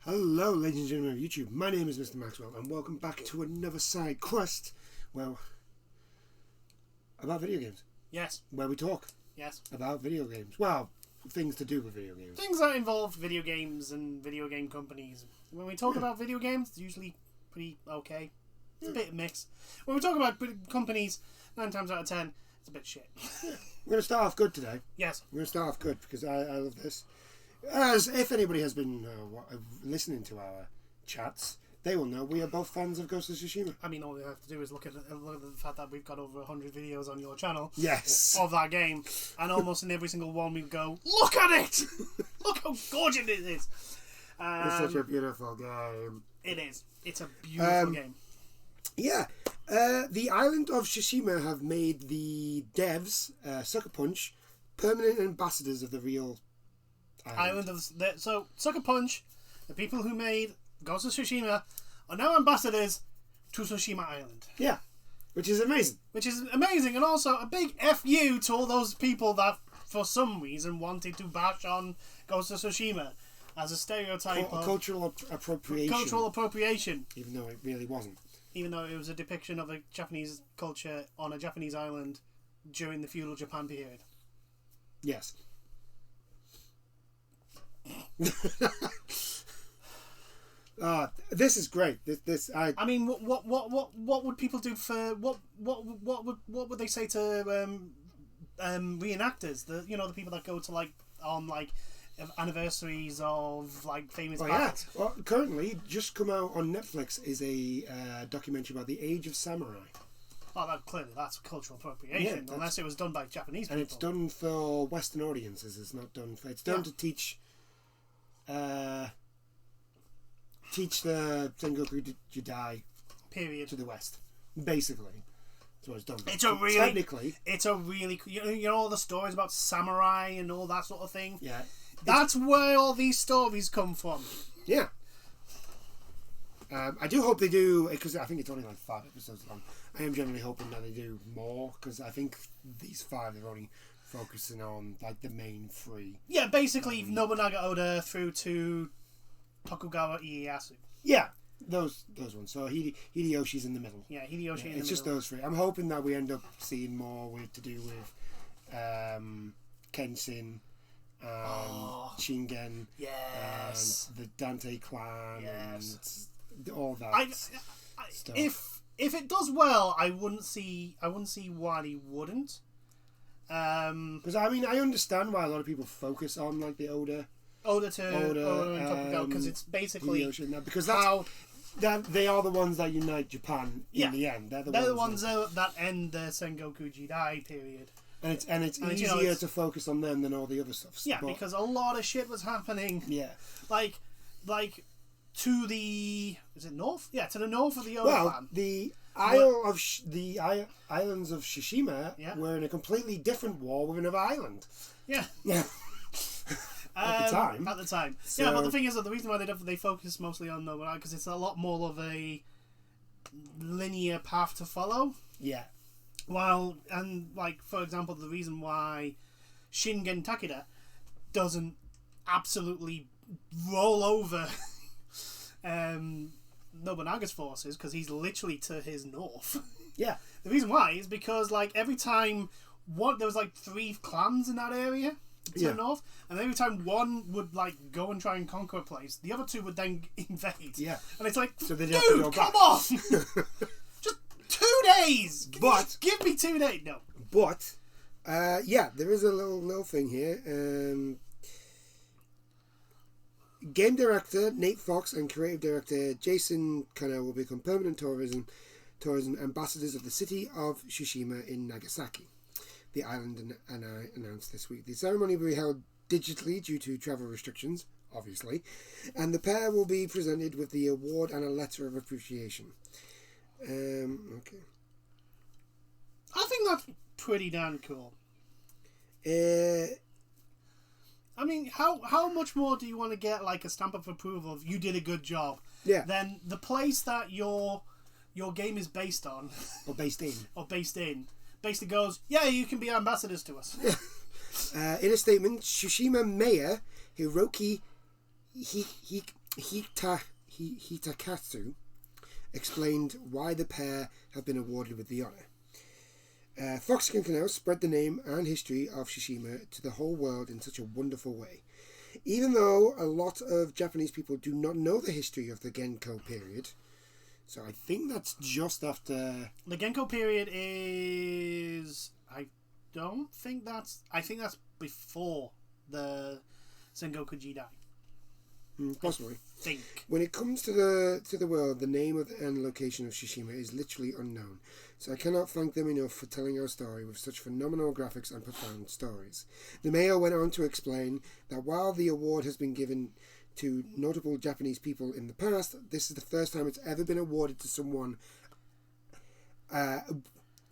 Hello, ladies and gentlemen of YouTube. My name is Mr. Maxwell, and welcome back to another side quest. Well, about video games. Yes. Where we talk. Yes. About video games. Well, things to do with video games. Things that involve video games and video game companies. When we talk about video games, it's usually pretty okay. It's a bit mixed. When we talk about companies, 9 times out of 10, it's a bit shit. We're going to start off good today. Yes. We're going to start off good because I love this. As if anybody has been listening to our chats, they will know we are both fans of Ghost of Tsushima. I mean, all we have to do is look at the fact that we've got over 100 videos on your channel. Yes. Of that game, and almost in every single one we go, look at it! Look how gorgeous it is! It's such a beautiful game. It is. It's a beautiful game. Yeah. The island of Tsushima have made the devs, Sucker Punch, permanent ambassadors of the real island. So Sucker Punch, the people who made Ghost of Tsushima, are now ambassadors to Tsushima Island. Yeah, which is amazing. And also a big FU to all those people that, for some reason, wanted to bash on Ghost of Tsushima as a stereotype of cultural appropriation. Cultural appropriation. Even though it really wasn't. Even though it was a depiction of a Japanese culture on a Japanese island during the feudal Japan period. Yes. This is great. I mean, what would people do for what would they say to reenactors? The people that go to on anniversaries of famous battles. Yeah. Well, currently just come out on Netflix is a documentary about the Age of Samurai. Oh, that's cultural appropriation, unless it was done by Japanese people. And it's done for Western audiences. It's not done for. It's done to teach the Sengoku Jidai period to the West, basically. That's what it's done. It's a really you know all the stories about samurai and all that sort of thing. Yeah, that's where all these stories come from. Yeah. I do hope they do, because I think it's only 5 episodes long. I am generally hoping that they do more, because I think these 5 they're only focusing on the main 3. Yeah, basically Nobunaga Oda through to Tokugawa Ieyasu. Yeah, those ones. So Hideyoshi's in the middle. Yeah, Hideyoshi. Yeah, it's just those 3. I'm hoping that we end up seeing more to do with Kenshin and Shingen. Yes. And the Dante clan. Yes. And all that stuff. If it does well, I wouldn't see why he wouldn't. Because I understand why a lot of people focus on the Oda and Tokugawa, because it's basically because they are the ones that unite Japan in the end. They're the ones that end the Sengoku Jidai period. And it's easier to focus on them than all the other stuff. Yeah, because a lot of shit was happening. Yeah, to the north? Yeah, to the north of the Oda clan. The islands of Tsushima were in a completely different war with another island. Yeah. Yeah. At the time. So, yeah, but the thing is that the reason why they focus mostly on Nobunaga because it's a lot more of a linear path to follow. Yeah. For example, the reason why Shingen Takeda doesn't absolutely roll over Nobunaga's forces because he's literally to his north. Yeah. The reason why is because every time there was 3 clans in that area to the north, and every time one would go and try and conquer a place, the other 2 would then invade. Yeah. And it's so dude, come on! Just 2 days! Give me 2 days! No. But, there is a little thing here. Game director Nate Fox and creative director Jason Kano will become permanent tourism ambassadors of the city of Tsushima in Nagasaki. The island announced this week. The ceremony will be held digitally due to travel restrictions, obviously, and the pair will be presented with the award and a letter of appreciation. Okay. I think that's pretty damn cool. How much more do you want to get a stamp of approval of you did a good job? Yeah. Than the place that your game is based on. Or based in. Basically goes, yeah, you can be ambassadors to us. In a statement, Tsushima Mayor Hiroki Hitakatsu explained why the pair have been awarded with the honour. Fox can now spread the name and history of Tsushima to the whole world in such a wonderful way. Even though a lot of Japanese people do not know the history of the Genko period, so I think that's just after... The Genko period is... I think that's before the Sengoku Jidai. Possibly. I think. When it comes to the world, the name of and location of Tsushima is literally unknown, so I cannot thank them enough for telling our story with such phenomenal graphics and profound stories. The mayor went on to explain that while the award has been given to notable Japanese people in the past, this is the first time it's ever been awarded to someone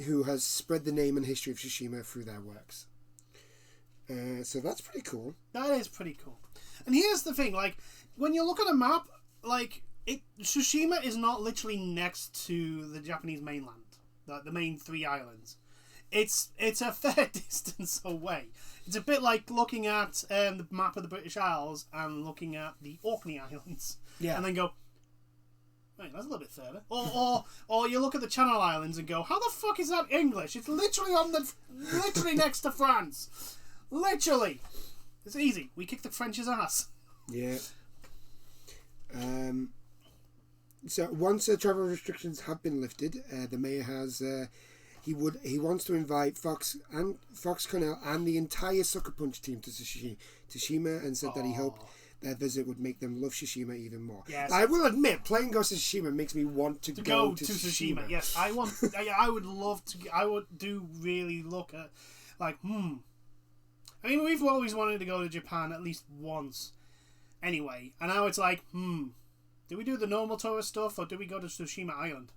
who has spread the name and history of Tsushima through their works. So that's pretty cool. That is pretty cool. And here's the thing, like, when you look at a map, like, Tsushima is not literally next to the Japanese mainland, the main 3 islands. It's a fair distance away. It's a bit like looking at the map of the British Isles and looking at the Orkney Islands. Yeah. And then go, wait, that's a little bit further. Or you look at the Channel Islands and go, how the fuck is that English? It's literally next to France. Literally. It's easy. We kick the French's ass. Yeah. So once travel restrictions have been lifted, the mayor has he wants to invite Fox Connell and the entire Sucker Punch team to Tsushima, and said that he hoped their visit would make them love Tsushima even more. Yes. I will admit, playing Ghost of Tsushima makes me want to go to Tsushima. Yes, I would love to. I would do really look at, like, I mean, we've always wanted to go to Japan at least once. Anyway, and now it's like, do we do the normal tourist stuff or do we go to Tsushima Island?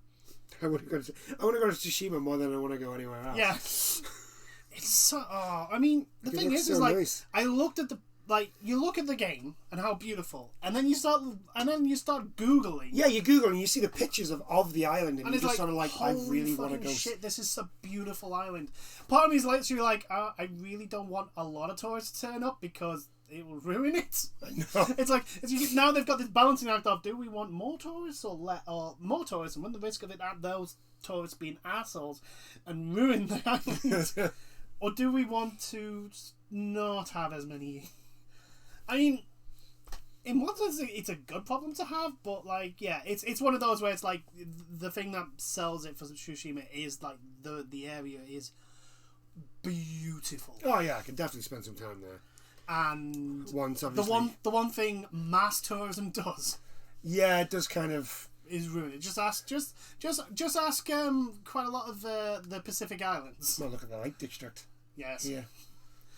I want to go to Tsushima more than I want to go anywhere else. Yeah. It's so... I mean, the thing is like, nice. I looked at you look at the game and how beautiful, and then you start Googling. Yeah, you Google and you see the pictures of the island, and you're just sort of like, I really want to go. Shit, this is a beautiful island. Part of me is literally like, I really don't want a lot of tourists to turn up because it will ruin it. I know. It's like now they've got this balancing act of, do we want more tourists or more tourists, and run the risk of those tourists being assholes and ruin the island, or do we want to not have as many? I mean, in one sense, it's a good problem to have, but, like, yeah, it's one of those where it's like the thing that sells it for Tsushima is like the area is beautiful. Oh yeah, I could definitely spend some time there. And once, obviously, the one thing mass tourism does, yeah, it does kind of is ruin it. Just ask quite a lot of the Pacific Islands. Well, look at the Lake District. Yes. Yeah.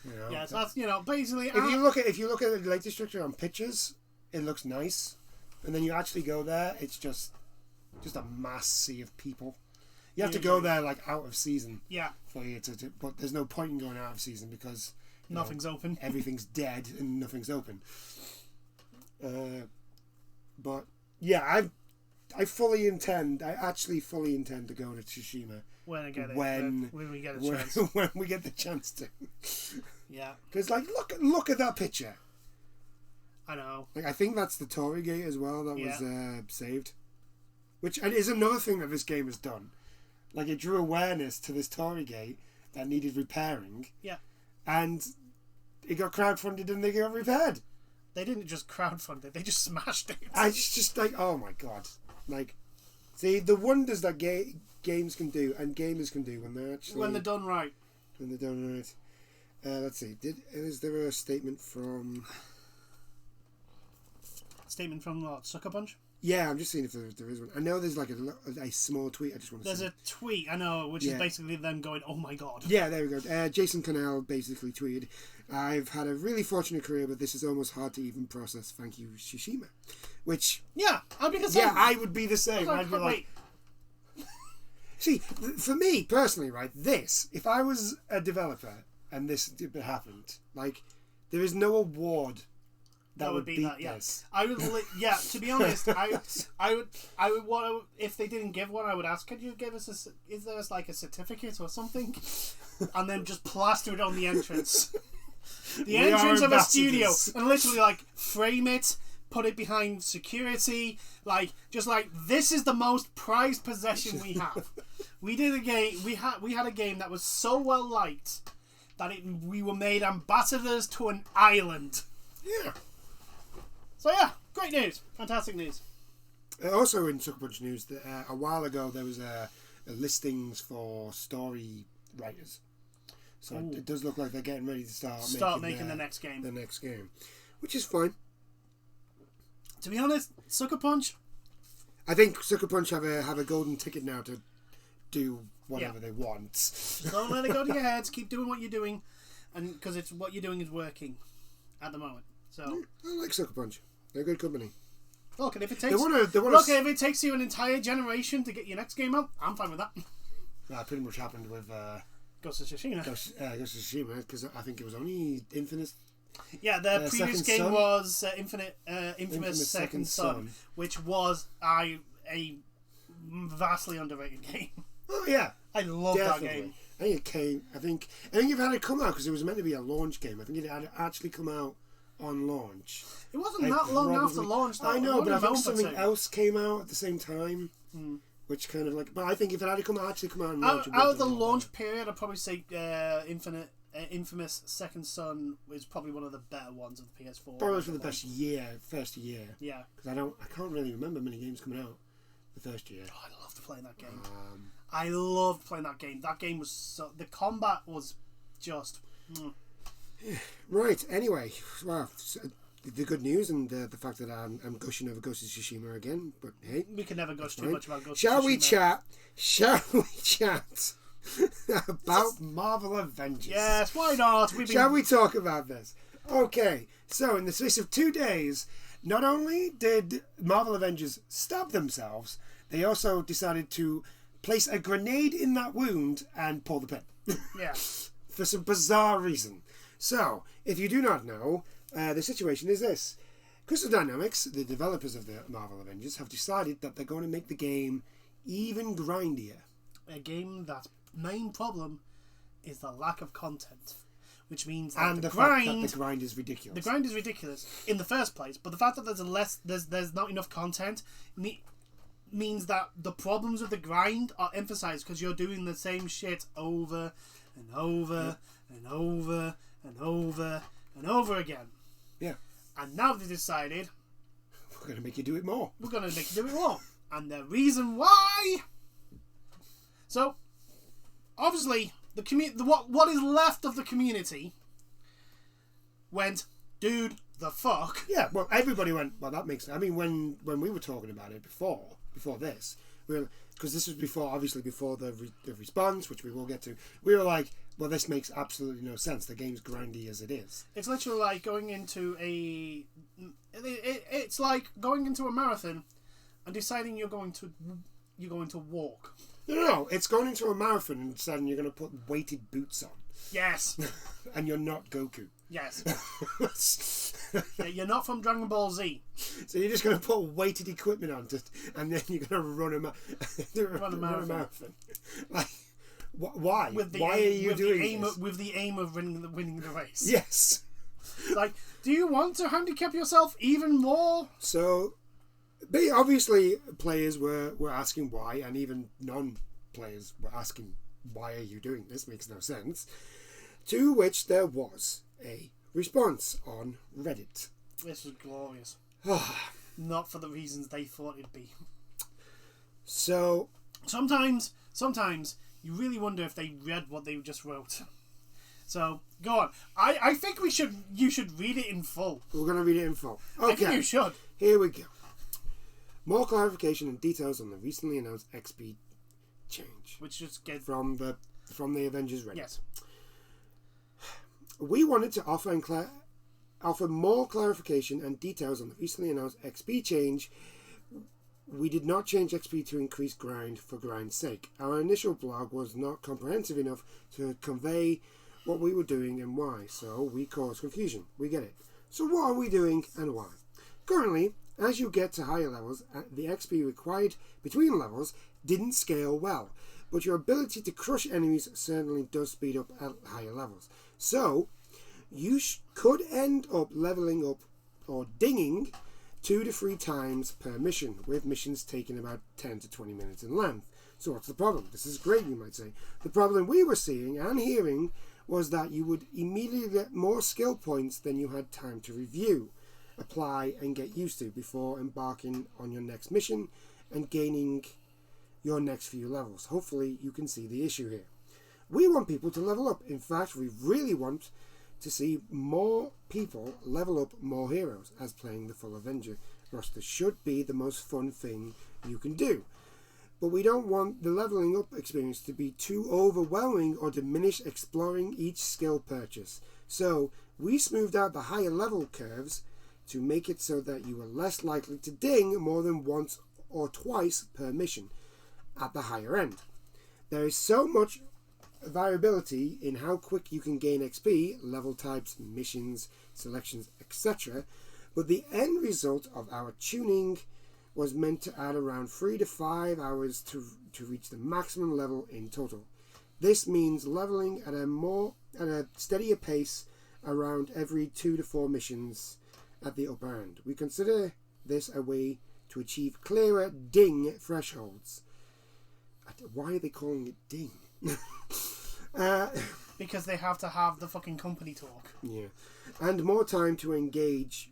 You know, yeah, so that's basically. If you look at the Lake District on pictures, it looks nice, and then you actually go there, it's just a mass sea of people. You have to go there like out of season. Yeah. For you to but there's no point in going out of season because nothing's open. Everything's dead and nothing's open. But yeah, I actually fully intend to go to Tsushima. When we get a chance. When we get the chance to. Yeah. Because look at that picture. I know. Like, I think that's the Torii Gate as well that was saved, which is another thing that this game has done. Like, it drew awareness to this Torii Gate that needed repairing. Yeah. And it got crowdfunded and they got repaired. They didn't just crowdfund it; they just smashed it. I just like, oh my god! Like, see the wonders that games can do and gamers can do when they're done right. When they're done right. Let's see. Is there a statement from? Statement from what? Sucker Punch? Yeah, I'm just seeing if there is one. I know there's like a small tweet. I just want to. There's a tweet, I know, which is basically them going, "Oh my god." Yeah, there we go. Jason Connell basically tweeted, "I've had a really fortunate career, but this is almost hard to even process. Thank you, Tsushima." Which I'd be the same. Yeah, I would be the same. I'd be like. See, for me personally, right? If I was a developer and this happened, like, there is no award that would beat that. Yeah, this. I would. To be honest, I would want, if they didn't give one, I would ask, could you give us is there like a certificate or something, and then just plaster it on the entrance, the entrance of a studio, and literally like frame it, put it behind security, just like this is the most prized possession we have. We did a game. We had a game that was so well liked that we were made ambassadors to an island. Yeah. So yeah, great news, fantastic news. Also in Sucker Punch news, that a while ago there was a listings for story writers. So it does look like they're getting ready to start making the next game. The next game, which is fine. To be honest, Sucker Punch. I think Sucker Punch have a golden ticket now to do whatever they want. Just don't let it go to your heads. Keep doing what you're doing, and because it's what you're doing is working at the moment. So I like Sucker Punch. They're a good company. Look, and if it takes you an entire generation to get your next game out, I'm fine with that. That pretty much happened with Ghost of Tsushima. Ghost of Tsushima, because I think it was only Infinite. Yeah, the previous game was Infamous Second Son, which was a vastly underrated game. Oh yeah, I love that game. I think it had it come out because it was meant to be a launch game. I think it had actually come out on launch. It wasn't that long after launch, though. I know, but I think something else came out at the same time, which kind of like. But I think if it had actually come out on launch, out of the launch period, I'd probably say Infamous Second Son is probably one of the better ones of the PS4. Probably for the first year. Yeah, because I can't really remember many games coming out the first year. Oh, I loved playing that game. I loved playing that game. That game was the combat was just. Right. Anyway, well, the good news and the fact that I'm gushing over Ghost of Tsushima again, but hey, we can never gush too much about Ghost of Tsushima. Shall we chat about Marvel Avengers? Yes, why not? Shall we talk about this? Okay, so in the space of 2 days, not only did Marvel Avengers stab themselves, they also decided to place a grenade in that wound and pull the pin. Yeah. For some bizarre reason. So, if you do not know, the situation is this. Crystal Dynamics, the developers of the Marvel Avengers, have decided that they're going to make the game even grindier. A game that's main problem is the lack of content. Which means that the grind is ridiculous. The grind is ridiculous in the first place, but the fact that there's not enough content means that the problems with the grind are emphasized because you're doing the same shit over and over and over and over and over again. Yeah. And now they decided we're going to make you do it more. We're going to make you do it more. And the reason why. So, obviously, what is left of the community went, dude, the fuck. Yeah. Well, everybody went. Well, that makes. I mean, when we were talking about it before this, because this was before the response, which we will get to. We were like, well, this makes absolutely no sense. The game's grindy as it is. It's literally like going into it's like going into a marathon and deciding you're going to walk. No, it's going into a marathon and deciding you're going to put weighted boots on. Yes. And you're not Goku. Yes. You're not from Dragon Ball Z. So you're just going to put weighted equipment on, and then you're going to run a marathon. Like, why? Why are you doing this? With the aim of winning the race. Yes. Like, do you want to handicap yourself even more? So, obviously, players were asking why, and even non-players were asking, why are you doing this? Makes no sense. To which there was a response on Reddit. This was glorious. Not for the reasons they thought it'd be. So sometimes you really wonder if they read what they just wrote. So go on. I think you should read it in full. We're gonna read it in full. Okay. I think you should. Here we go. More clarification and details on the recently announced XP change. Which just get from the Avengers Reddit. Yes. We wanted to offer more clarification and details on the recently announced XP change. We did not change XP to increase grind for grind's sake. Our initial blog was not comprehensive enough to convey what we were doing and why, so we caused confusion. We get it. So what are we doing and why? Currently, as you get to higher levels, the XP required between levels didn't scale well, but your ability to crush enemies certainly does speed up at higher levels. So, you could end up leveling up or dinging 2 to 3 times per mission, with missions taking about 10 to 20 minutes in length. So what's the problem? This is great, you might say. The problem we were seeing and hearing was that you would immediately get more skill points than you had time to review, apply and get used to before embarking on your next mission and gaining your next few levels. Hopefully you can see the issue here. We want people to level up. In fact, we really want to see more people level up more heroes, as playing the full Avenger roster should be the most fun thing you can do. But we don't want the leveling up experience to be too overwhelming or diminish exploring each skill purchase. So we smoothed out the higher level curves to make it so that you are less likely to ding more than once or twice per mission at the higher end. There is so much variability in how quick you can gain XP, level types, missions, selections, etc. But the end result of our tuning was meant to add around 3 to 5 hours to reach the maximum level in total. This means leveling at a steadier pace around every 2 to 4 missions at the upper end. We consider this a way to achieve clearer ding thresholds. Why are they calling it ding? Because they have to have the fucking company talk. Yeah. And more time to engage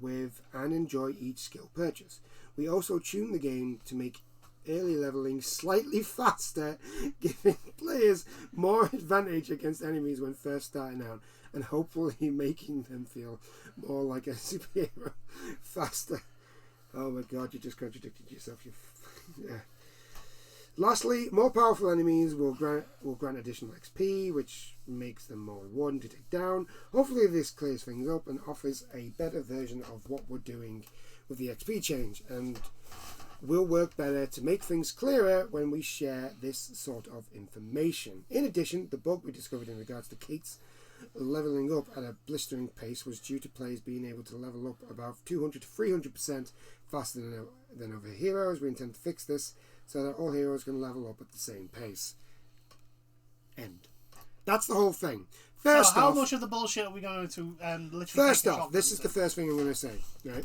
with and enjoy each skill purchase. We also tune the game to make early leveling slightly faster, giving players more advantage against enemies when first starting out, and hopefully making them feel more like a superhero faster. Oh my god, you just contradicted yourself. Yeah. Lastly, more powerful enemies will grant additional XP, which makes them more rewarding to take down. Hopefully this clears things up and offers a better version of what we're doing with the XP change, and will work better to make things clearer when we share this sort of information. In addition, the bug we discovered in regards to Kate's leveling up at a blistering pace was due to players being able to level up about 200 to 300% faster than other heroes. We intend to fix this so that all heroes can level up at the same pace. End. That's the whole thing. First how off, much of the bullshit are we going to literally... First off, this is the first thing I'm going to say, right?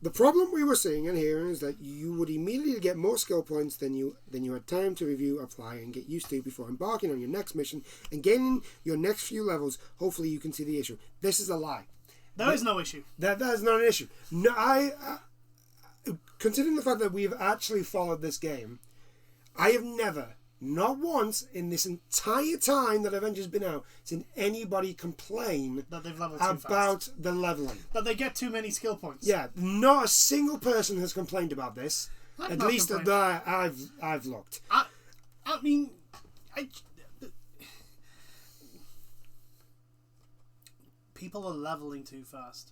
The problem we were seeing and hearing is that you would immediately get more skill points than you had time to review, apply, and get used to before embarking on your next mission and gaining your next few levels. Hopefully you can see the issue. This is a lie. There is no issue. That is not an issue. No, considering the fact that we've actually followed this game, I have never, not once in this entire time that Avengers been out, seen anybody complain that they've leveled too about fast. the leveling. That they get too many skill points. Yeah, not a single person has complained about this. At least that I've looked. I mean, people are leveling too fast.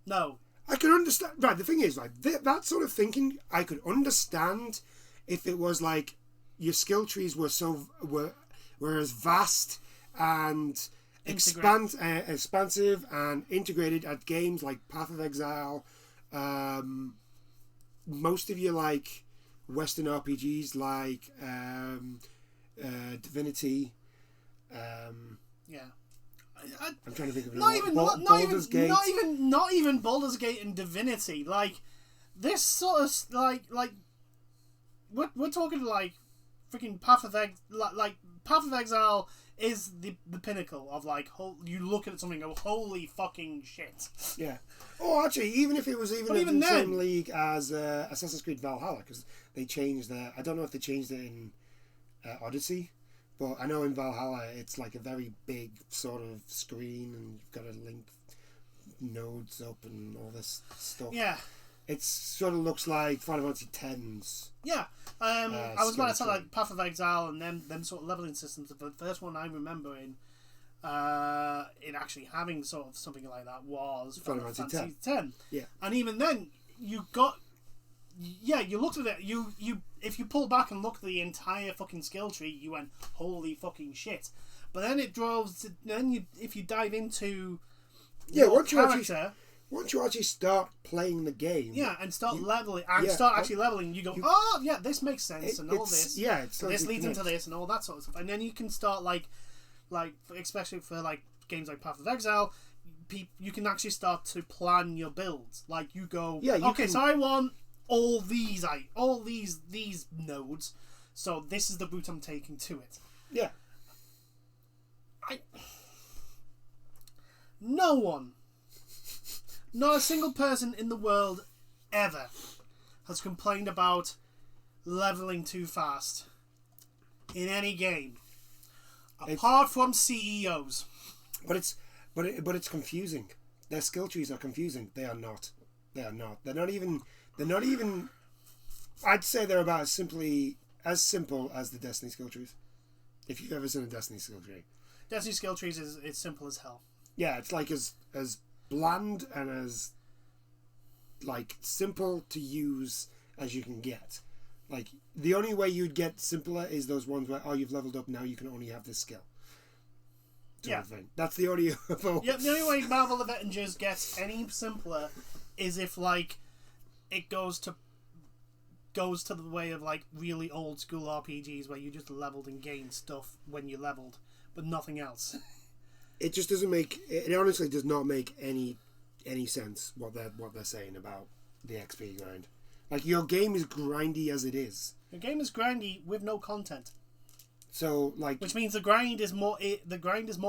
No. I can understand. Right, the thing is, like that sort of thinking, I could understand if it was like your skill trees were as vast and expansive and integrated at games like Path of Exile, most of your like Western RPGs like Divinity. Yeah. I'm trying to think of not even Baldur's Gate and Divinity. Like this sort of like we're talking like freaking Path of Exile is the pinnacle of like you look at something and go holy fucking shit. Yeah. Oh, actually, even if it was even in the same league as Assassin's Creed Valhalla, because they changed I don't know if they changed it in Odyssey. But I know in Valhalla it's like a very big sort of screen and you've got to link nodes up and all this stuff. Yeah. It sort of looks like Final Fantasy X's. Yeah. I was about to say like Path of Exile and them sort of leveling systems. The first one I remember in actually having sort of something like that was Final Fantasy X. Yeah. And even then you got... Yeah, you looked at it. You if you pull back and look at the entire fucking skill tree, you went holy fucking shit. But then it draws. Then if you dive into once you actually start playing the game, and start leveling and start actually leveling, you go, oh yeah, this makes sense and all this. Yeah, this leads into this and all that sort of stuff. And then you can start like especially for like games like Path of Exile, you can actually start to plan your builds. Like you go, can... so I want all these nodes, so this is the route I'm taking to it. Yeah. No one, not a single person in the world ever has complained about leveling too fast in any game, apart from CEOs. But it's confusing. Their skill trees are confusing. They are not. They're not even. I'd say they're about as simple as the Destiny skill trees. If you've ever seen a Destiny skill tree. Destiny skill trees it's simple as hell. Yeah, it's like as bland and as like simple to use as you can get. Like the only way you'd get simpler is those ones where you've leveled up, now you can only have this skill. Thing. That's the only. Yeah, the only way Marvel Avengers gets any simpler is if like it goes to the way of like really old school RPGs where you just leveled and gained stuff when you leveled, but nothing else. It just doesn't make. It honestly does not make any sense what they're saying about the XP grind. Like your game is grindy as it is. Your game is grindy with no content. So like, which means the grind is more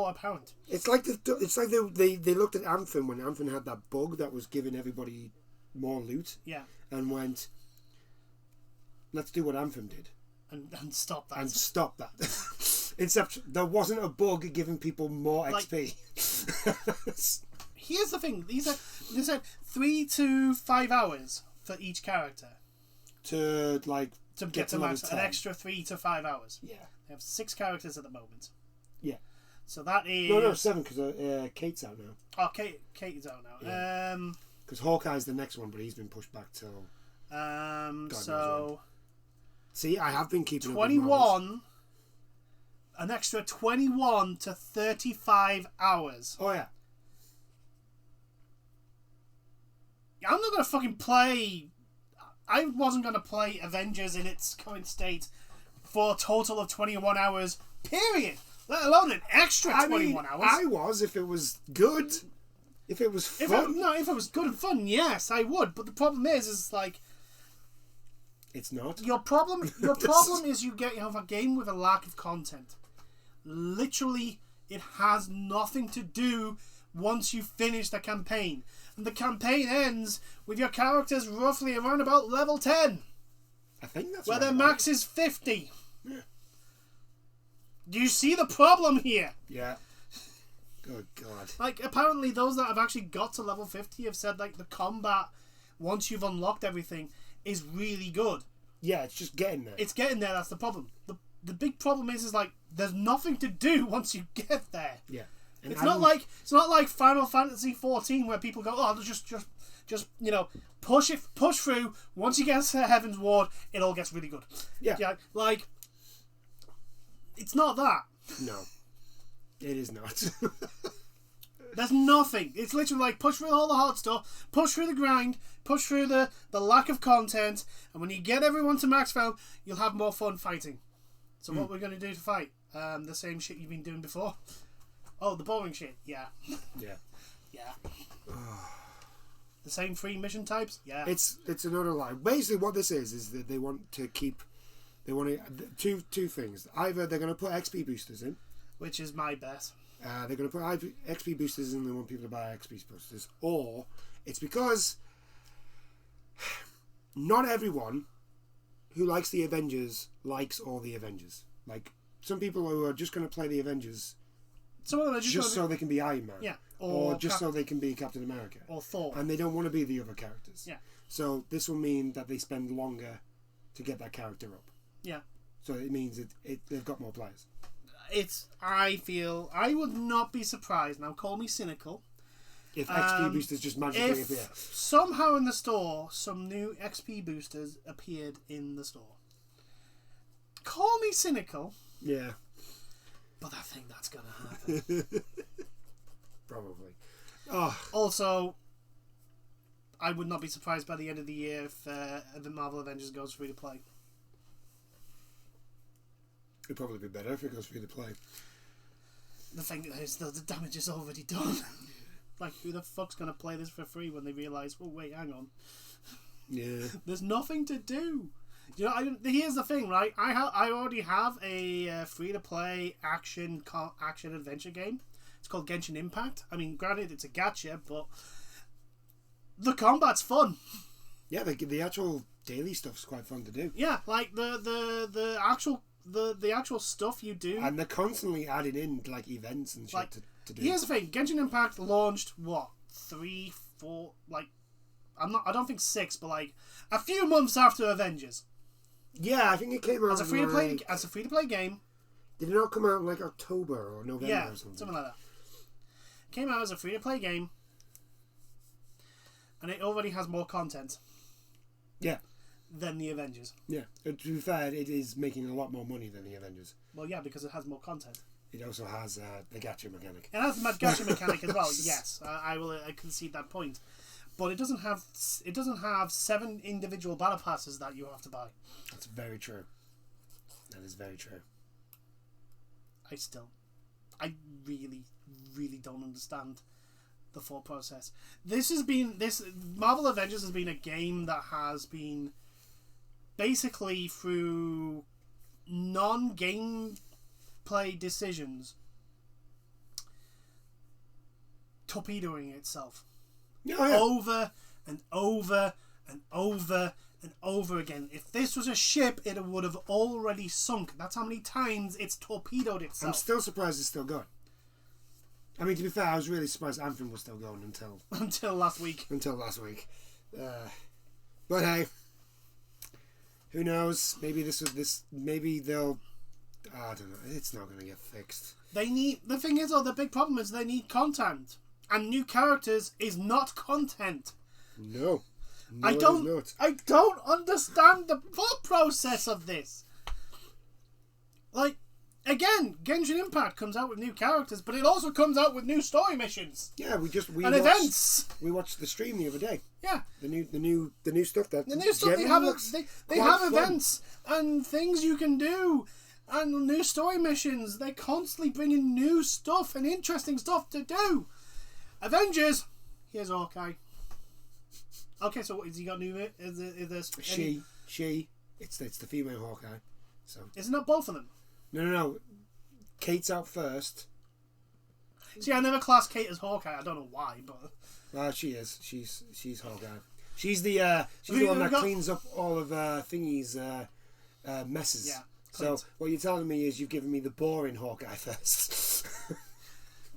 apparent. It's like they looked at Anthem when Anthem had that bug that was giving everybody more loot. Yeah. And went, let's do what Anthem did. And stop that. And stop that. Except there wasn't a bug giving people more XP. Here's the thing: they said 3 to 5 hours for each character to get to max, an extra 3 to 5 hours. Yeah. They have 6 characters at the moment. Yeah. So that is... No, 7, because Kate's out now. Oh, Kate is out now. Yeah. Because Hawkeye's the next one, but he's been pushed back till... so... See, I have been keeping 21... An extra 21 to 35 hours. Oh, yeah. I'm not going to fucking play... I wasn't going to play Avengers in its current state for a total of 21 hours, period. Let alone an extra 21 hours. I was, if it was good. If it was fun. If it was good and fun, yes, I would. But the problem is like... It's not. Your problem is you have a game with a lack of content. Literally, it has nothing to do once you finish the campaign. And the campaign ends with your characters roughly around about level 10. I think that's where their max is 50. Yeah. Do you see the problem here? Yeah. Good God. Like, apparently those that have actually got to level 50 have said, like, the combat, once you've unlocked everything, is really good. Yeah, it's just getting there. It's getting there, that's the problem. The big problem is like, there's nothing to do once you get there. Yeah. And it's not like Final Fantasy 14 where people go, oh, just push through. Once you get to Heaven's Ward, it all gets really good. Yeah. Like, it's not that. No. It is not. There's nothing. It's literally like push through all the hard stuff, push through the grind, push through the lack of content, and when you get everyone to max level, you'll have more fun fighting. So what we're going to do to fight? The same shit you've been doing before. Oh, the boring shit. Yeah. Yeah. Yeah. The same 3 mission types. Yeah. It's another lie. Basically, what this is that they want to two things. Either they're going to put XP boosters in, which is my bet. They're going to put XP boosters in. They want people to buy XP boosters, or it's because not everyone who likes the Avengers likes all the Avengers. Like some people who are just going to play the Avengers. Some of them are just so they can be Iron Man. Yeah. Or just so they can be Captain America. Or Thor. And they don't want to be the other characters. Yeah. So this will mean that they spend longer to get that character up. Yeah. So it means they've got more players. I would not be surprised, now call me cynical, if XP boosters just magically appear. Somehow in the store, some new XP boosters appeared in the store. Call me cynical. Yeah. But I think that's going to happen. Probably. Oh. Also, I would not be surprised by the end of the year if the Marvel Avengers goes free to play. It'd probably be better if it goes free to play. The thing is, though, the damage is already done. Like, who the fuck's gonna play this for free when they realise, oh wait, hang on, Yeah. there's nothing to do. You know, here's the thing, right? I already have a free to play action adventure game. It's called Genshin Impact. I mean, granted, it's a gacha, but the combat's fun. Yeah, the actual daily stuff's quite fun to do. Yeah, like the actual stuff you do. And they're constantly adding in like events and shit Like, to do. here's the thing: Genshin Impact launched what 3, 4, like I don't think 6, but like a few months after Avengers. Yeah, I think it came out As a free to play game. Did it not come out in like October or November Yeah, or something? something like that. Came out as a free to play game, and it already has more content. Yeah. Than the Avengers. Yeah. To be fair, it is making a lot more money than the Avengers. Well, yeah, because it has more content. It also has the gacha mechanic. It has the gacha mechanic as well. Yes, I will concede that point. But it doesn't have 7 individual battle passes that you have to buy. That's very true. That is very true. I really, really don't understand the thought process. Marvel Avengers has been a game that has been basically through non-game play decisions torpedoing itself. Oh, yeah. Over and over and over and over again. If this was a ship, it would have already sunk. That's how many times it's torpedoed itself. I'm still surprised it's still going. I mean, to be fair, I was really surprised Anthem was still going until last week. But hey, who knows? Maybe maybe they'll. I don't know. It's not going to get fixed. The thing is, though, the big problem is they need content. And new characters is not content. No, I don't understand the thought process of this. Like, again, Genshin Impact comes out with new characters, but it also comes out with new story missions. Yeah, we watched events. We watched the stream the other day. Yeah, the new stuff that they have events and things you can do. And new story missions. They constantly bring in new stuff and interesting stuff to do. Avengers. Here's Hawkeye. Okay, so has he got new? Is this she? It's the female Hawkeye. So isn't that both of them? No. Kate's out first. See, I never classed Kate as Hawkeye. I don't know why, but she is. She's Hawkeye. She's the one that cleans up all of Thingy's messes. Yeah. So what you're telling me is you've given me the boring Hawkeye first.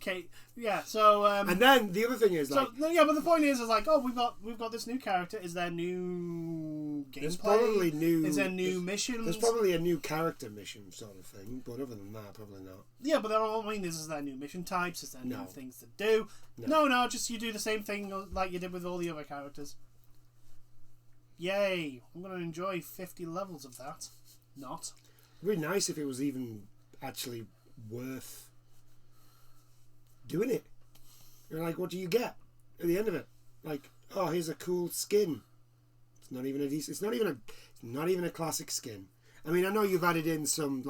Okay, yeah. So and then the other thing is but the point is like, oh, we've got this new character. Is there new gameplay? There's probably new. Is there new missions? There's probably a new character mission sort of thing, but other than that, probably not. Yeah, but is there new mission types? Is there new things to do? No, just you do the same thing like you did with all the other characters. Yay! I'm gonna enjoy 50 levels of that. Not. It'd be nice if it was even actually worth doing it. You're like, what do you get at the end of it? Like, oh, here's a cool skin. It's not even a decent. It's not even a classic skin. I mean, I know you've added in some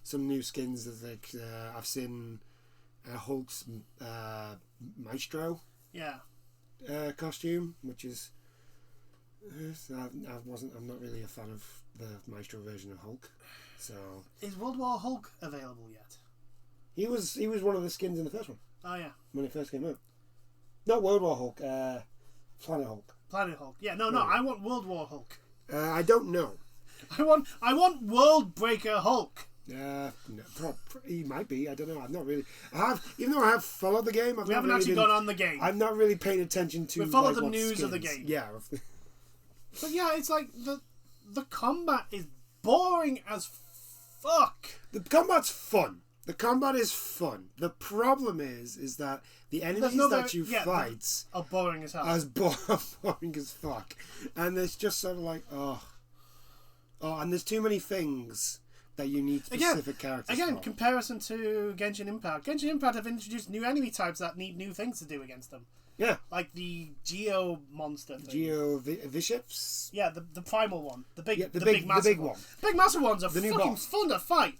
some new skins. Like I've seen Hulk's Maestro costume, which is. I'm not really a fan of the Maestro version of Hulk. So is World War Hulk available yet? He was one of the skins in the first one. Oh yeah. When it first came out. Not World War Hulk. Planet Hulk. Planet Hulk. Yeah. No. I want World War Hulk. I don't know. I want World Breaker Hulk. No, he might be. I don't know. I've not really. Even though I have followed the game. We haven't actually gone on the game. I'm not really paying attention to. We followed the news of the game. Yeah. But yeah, it's like the combat is boring as fuck. The combat's fun. The combat is fun. The problem is that the enemies that you fight are boring as hell. Boring as fuck. And it's just sort of like, and there's too many things that you need specific characters for. Comparison to Genshin Impact. Genshin Impact have introduced new enemy types that need new things to do against them. Yeah. Like the Geo monster thing. Geo Viships? Yeah, the primal one. The big big massive one. Big massive ones are the fucking fun to fight.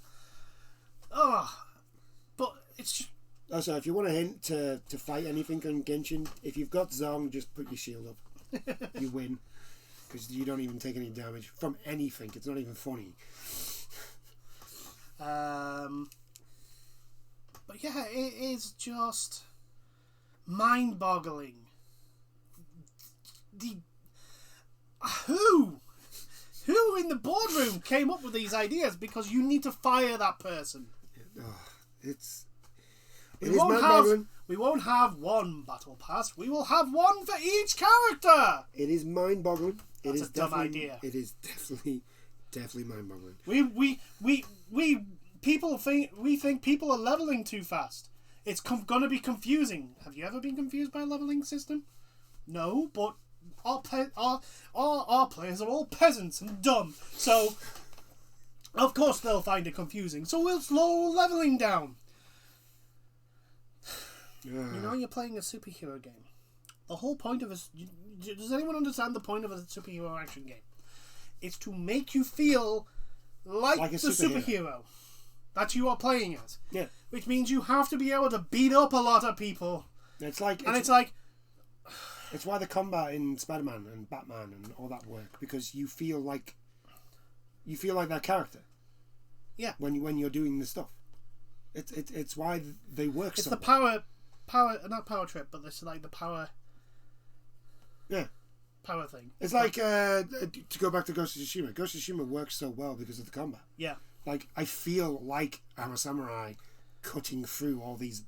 But it's just... Oh, sorry, if you want a hint to fight anything on Genshin, if you've got Zong, just put your shield up. You win. Because you don't even take any damage from anything. It's not even funny. But yeah, it is just mind-boggling. Who in the boardroom came up with these ideas? Because you need to fire that person. We won't have one battle pass. We will have one for each character. It is mind-boggling. That's a dumb idea. It is definitely mind-boggling. We think people are leveling too fast. It's gonna be confusing. Have you ever been confused by a leveling system? No, but our players are all peasants and dumb. So, of course they'll find it confusing. So we'll slow leveling down. You know, you're playing a superhero game. The whole point of does anyone understand the point of a superhero action game? It's to make you feel like the superhero that you are playing as. Yeah. Which means you have to be able to beat up a lot of people. It's why the combat in Spider-Man and Batman and all that work, because you feel like that character. Yeah. When you're doing the stuff, it's why they work. It's so the well. power, not power trip, but it's like the power. Yeah. Power thing. It's like to go back to Ghost of Tsushima. Ghost of Tsushima works so well because of the combat. Yeah. Like, I feel like I'm a samurai cutting through all these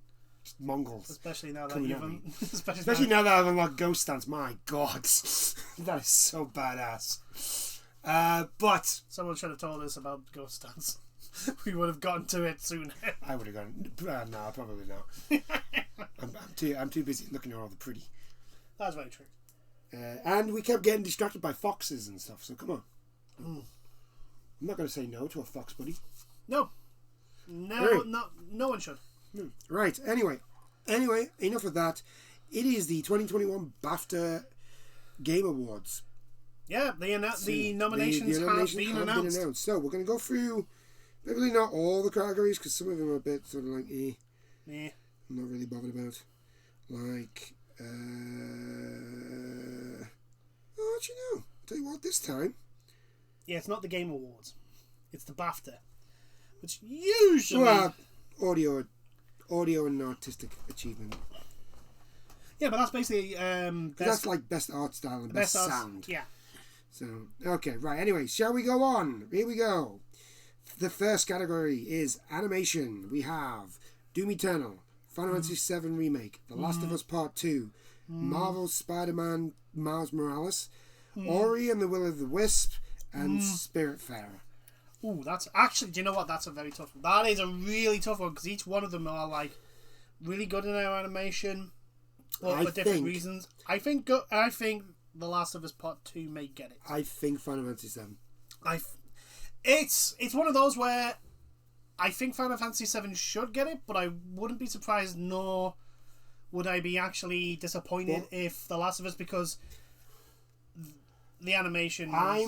Mongols. Especially now that now that I've unlocked Ghost Stance. My God. That is so badass. But someone should have told us about Ghost Stance. We would have gotten to it sooner. I would have gone. No, probably not. I'm too busy looking at all the pretty. That's very true. And we kept getting distracted by foxes and stuff. So come on. I'm not going to say no to a fox, buddy. No, no one should. Right. Anyway, enough of that. It is the 2021 BAFTA Game Awards. Yeah, the nominations have been announced. So we're going to go through, maybe not all the categories, because some of them are a bit sort of like, I'm not really bothered about. Like, actually no. I'll tell you what, this time. Yeah, it's not the Game Awards. It's the BAFTA. Which usually... Well, audio and artistic achievement. Yeah, but that's basically... that's like best art style and best sound. Yeah. So, okay, right. Anyway, shall we go on? Here we go. The first category is animation. We have Doom Eternal, Final Fantasy VII Remake, The Last of Us Part 2, Marvel's Spider-Man Miles Morales, Ori and the Will of the Wisp, and Spiritfarer. Ooh, that's actually, do you know what? That's a very tough one. That is a really tough one, because each one of them are like really good in their animation, but for different reasons. I think The Last of Us Part 2 may get it. I think Final Fantasy VII. It's one of those where I think Final Fantasy VII should get it, but I wouldn't be surprised, nor would I be actually disappointed if The Last of Us, because the animation... I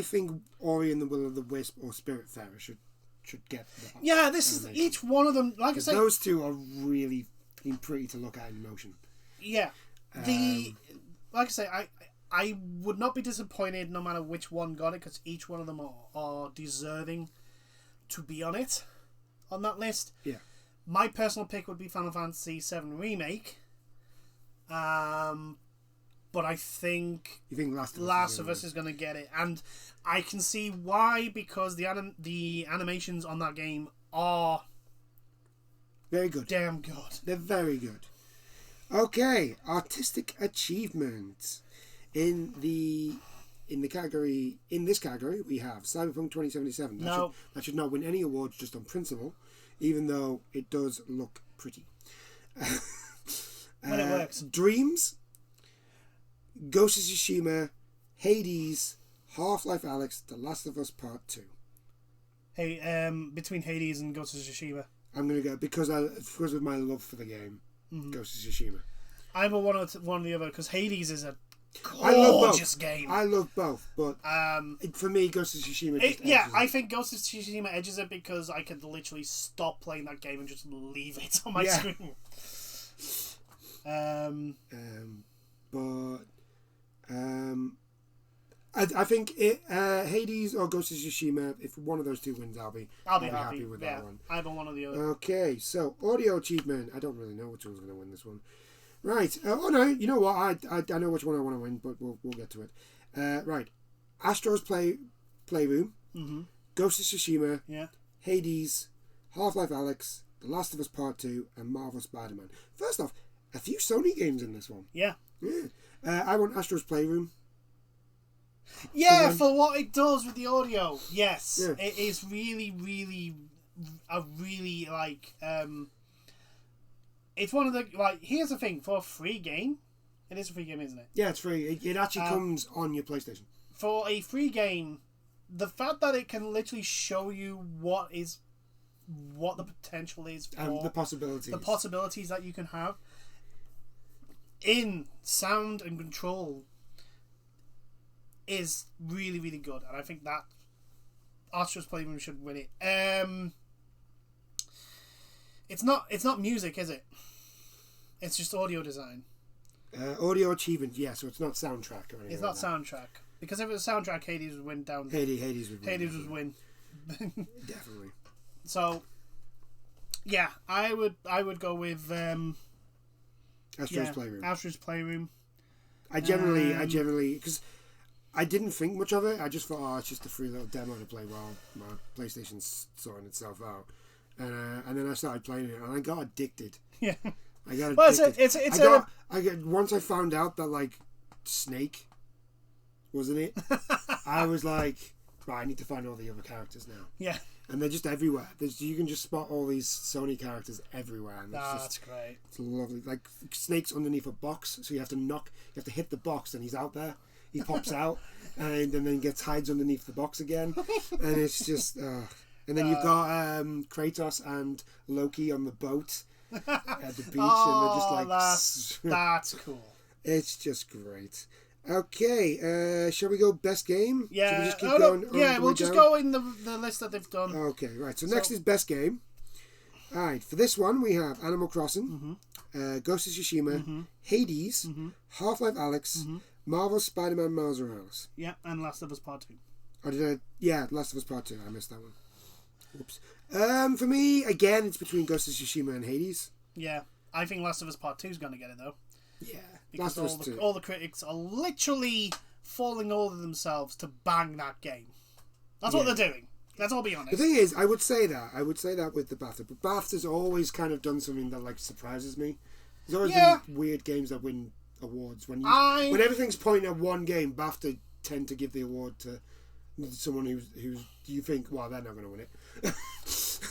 think Ori and the Will of the Wisp or Spiritfarer should get the Yeah, this animation. Is each one of them, like I say... Those two are really pretty to look at in motion. Yeah. Like I say, I would not be disappointed no matter which one got it, because each one of them are deserving to be on it, on that list. Yeah. My personal pick would be Final Fantasy VII Remake. But I think Last of Us is going to get it, and I can see why, because the animations on that game are very good. Damn good. They're very good. Okay, artistic achievement. In this category we have Cyberpunk 2077. That should not win any awards just on principle, even though it does look pretty. When it works. Dreams, Ghost of Tsushima, Hades, Half-Life Alyx, The Last of Us Part 2. Hey, between Hades and Ghost of Tsushima, I'm gonna go because of my love for the game. Ghost of Tsushima. I'm a one or the other, because Hades is a gorgeous game. I love both, but for me, Ghost of Tsushima. I think Ghost of Tsushima edges it because I could literally stop playing that game and just leave it on my screen. I think Hades or Ghost of Tsushima. If one of those two wins, I'll be happy with that one. Either one or the other. Okay, so audio achievement. I don't really know which one's going to win this one. Right. Oh no, you know what? I know which one I want to win, but we'll get to it. Right. Astro's Playroom. Mm-hmm. Ghost of Tsushima. Yeah. Hades. Half-Life Alyx. The Last of Us Part 2 and Marvel Spider-Man. First off, a few Sony games in this one. Yeah. I want Astro's Playroom. Yeah, for what it does with the audio. Yes. Yeah. It is really, really, it's one of the, here's the thing, for a free game, it is a free game, isn't it? Yeah, it's free. It actually comes on your PlayStation. For a free game, the fact that it can literally show you what the potential is for... And the possibilities. The possibilities that you can have in sound and control is really, really good. And I think that Astro's Playroom should win it. It's not music, is it? It's just audio design. Audio achievement, yeah. So it's not soundtrack or anything. It's not soundtrack, because if it was soundtrack, Hades would win down. Hades would win. Hades would win. Definitely. So, yeah, I would go with Astro's Playroom. Astro's Playroom. I generally because I didn't think much of it. I just thought, it's just a free little demo to play while my PlayStation's sorting itself out. And then I started playing it, and I got addicted. Yeah, I got addicted. Well, once I found out that Snake wasn't it, I was like, right, I need to find all the other characters now. Yeah, and they're just everywhere. You can just spot all these Sony characters everywhere. And that's great. It's lovely. Like Snake's underneath a box, so you have to hit the box, and he's out there. He pops out, and then hides underneath the box again, and it's just. And then you've got Kratos and Loki on the boat at the beach, and they're just that's cool. It's just great. Okay, shall we go best game? Yeah. Shall we just keep going? Yeah, we'll just go in the list that they've done. Okay, right. So next is best game. All right, for this one we have Animal Crossing, Ghost of Tsushima, Hades, Half-Life Alyx, Marvel Spider-Man Miles Morales. Yeah, and Last of Us Part 2. Oh, did I? Yeah, Last of Us Part 2. I missed that one. Oops. For me, again, it's between Ghost of Tsushima and Hades. Yeah, I think Last of Us Part 2 is going to get it, though. Yeah, because all the critics are literally falling over themselves to bang that game. That's what they're doing. Let's all be honest. The thing is, I would say that with the BAFTA, but BAFTA's always kind of done something that surprises me. There's always been weird games that win awards. When everything's pointing at one game, BAFTA tend to give the award to someone who's you think, well, they're not going to win it.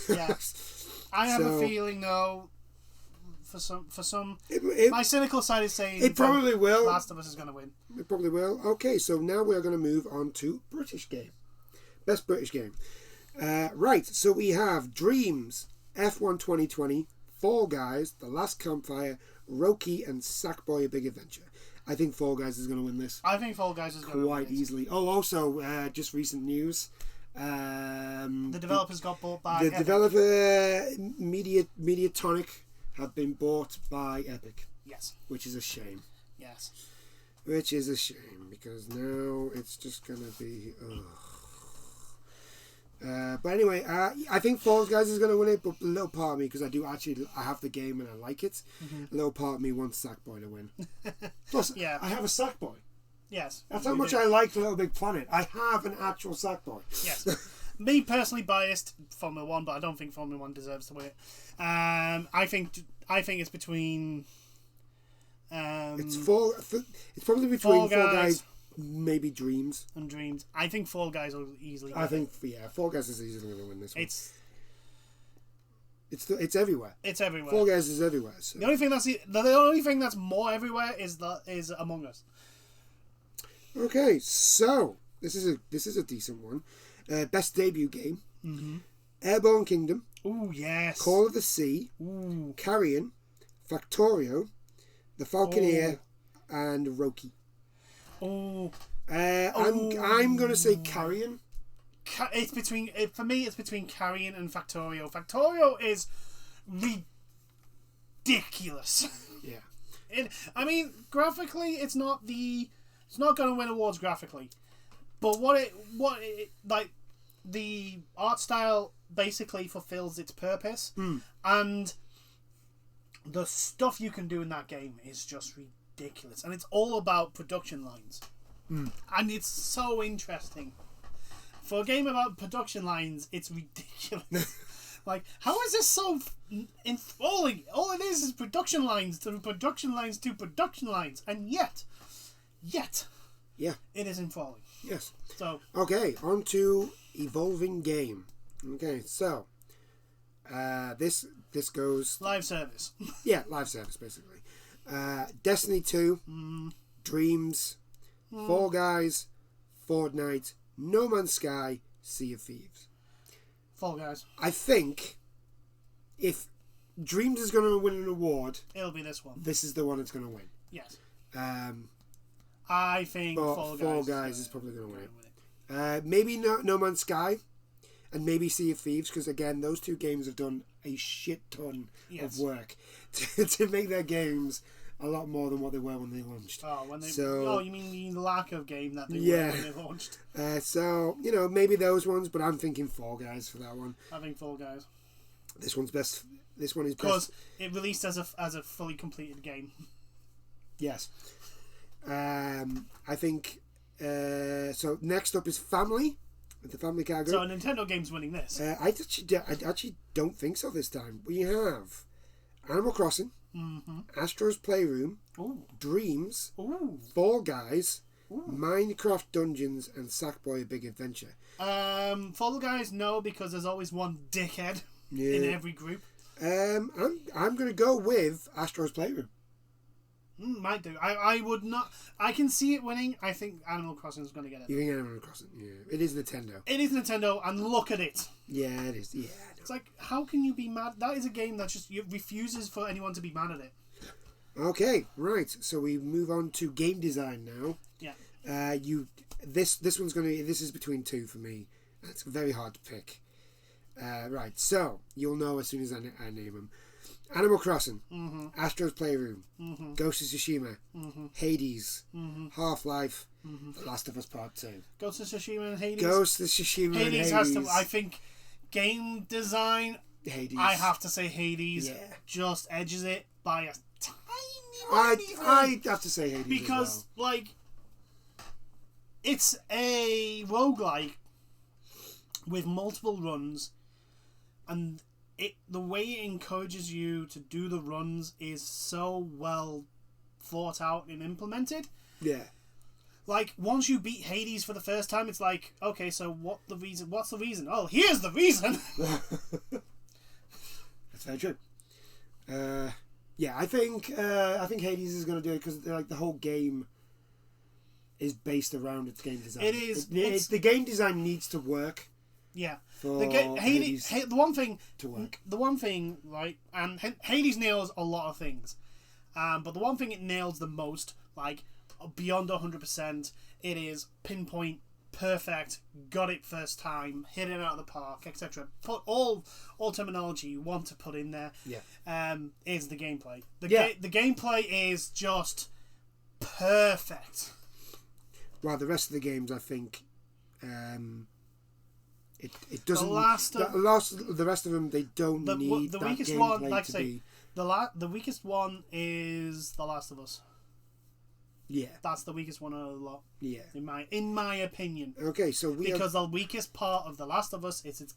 Yeah, I have a feeling though. For some, my cynical side is saying it probably will. Last of Us is going to win. It probably will. Okay, so now we are going to move on to British game, best British game. Right, so we have Dreams, F1 2020, Fall Guys, The Last Campfire, Roki, and Sackboy: A Big Adventure. I think Fall Guys is going to win this. I think Fall Guys is going to win quite easily. Oh, also, just recent news. The developers got bought by the Epic. Developer Mediatonic have been bought by Epic. Yes. Which is a shame. Yes. Which is a shame, because now it's just going to be... but anyway, I think Fall Guys is going to win it, but a little part of me, because I have the game and I like it, a little part of me wants Sackboy to win. Plus, I have a Sackboy. Yes. That's how much I like Little Big Planet. I have an actual Sackboy. Yes. Me personally biased Formula 1, but I don't think Formula 1 deserves to win it. I think it's between... it's probably between Fall Guys, maybe Dreams. And Dreams. I think Fall Guys will easily get Fall Guys is easily going to win this one. It's everywhere. It's everywhere. Fall Guys is everywhere. So. The only thing that's more everywhere is Among Us. Okay, so this is a decent one. Best debut game. Airborne Kingdom. Ooh, yes. Call of the Sea. Ooh. Carrion. Factorio. The Falconeer. And Roki. Oh, I'm gonna say Carrion. It's between for me. It's between Carrion and Factorio. Factorio is ridiculous. Yeah. I mean, graphically, it's not going to win awards graphically, but what it like, the art style basically fulfills its purpose, and the stuff you can do in that game is just ridiculous, and it's all about production lines, and it's so interesting. For a game about production lines, it's ridiculous. Like, how is this so enthralling? All it is production lines to production lines to production lines, and yet, yeah, it is enthralling. Yes. So okay, on to evolving game. Okay, so this goes live service. Yeah, live service basically. Destiny 2, Dreams, Fall Guys, Fortnite, No Man's Sky, Sea of Thieves. Fall Guys. I think if Dreams is going to win an award, it'll be this one. This is the one that's going to win. Yes. I think Fall Guys is probably going to win it. Maybe no Man's Sky, and maybe Sea of Thieves, because again, those two games have done a shit ton of work to make their games a lot more than what they were when they launched. You mean the lack of game that they were when they launched? So maybe those ones, but I'm thinking Fall Guys for that one. I think Fall Guys. This one's best. This one is because it released as a fully completed game. Yes. I think. So next up is Family. The Family category. So Nintendo game's winning this. I actually don't think so this time. We have Animal Crossing, Astro's Playroom, Dreams, Fall Guys, Minecraft Dungeons, and Sackboy: A Big Adventure. Fall Guys, no, because there's always one dickhead in every group. I'm gonna go with Astro's Playroom. Might do. I would not. I can see it winning. I think Animal Crossing is going to get it. You think Animal Crossing? Yeah, it is Nintendo. It is Nintendo, and look at it. Yeah, it is. Yeah, it's like, how can you be mad? That is a game that just refuses for anyone to be mad at it. Okay, right. So we move on to game design now. Yeah. This one's gonna. This is between two for me. It's very hard to pick. Right. So you'll know as soon as I name them. Animal Crossing, Astro's Playroom, Ghost of Tsushima, Hades, Half-Life, The Last of Us Part 2. Ghost of Tsushima and Hades? Ghost of Tsushima and Hades. Has to, I think, game design, Hades. I have to say Hades just edges it by a tiny bit. I'd have to say Hades because, as well. like, it's a roguelike with multiple runs, and the way it encourages you to do the runs is so well thought out and implemented. Yeah. Like, once you beat Hades for the first time, it's like, okay, so what's the reason? Oh, here's the reason! That's very true. Yeah, I think Hades is going to do it because like the whole game is based around its game design. It is. The game design needs to work. Yeah. Hades the one thing to work. The one thing, right, and Hades nails a lot of things, but the one thing it nails the most, like beyond 100%, it is pinpoint, perfect, got it first time, hit it out of the park, etc. Put all terminology you want to put in there. Yeah. Is the gameplay. The gameplay is just perfect. Well, the rest of the games, I think. It doesn't. The rest of them, they don't need the that weakest gameplay one. Like to I say, be. the weakest one is The Last of Us. Yeah, that's the weakest one out of the lot. Yeah, in my opinion. Okay, so the weakest part of The Last of Us is its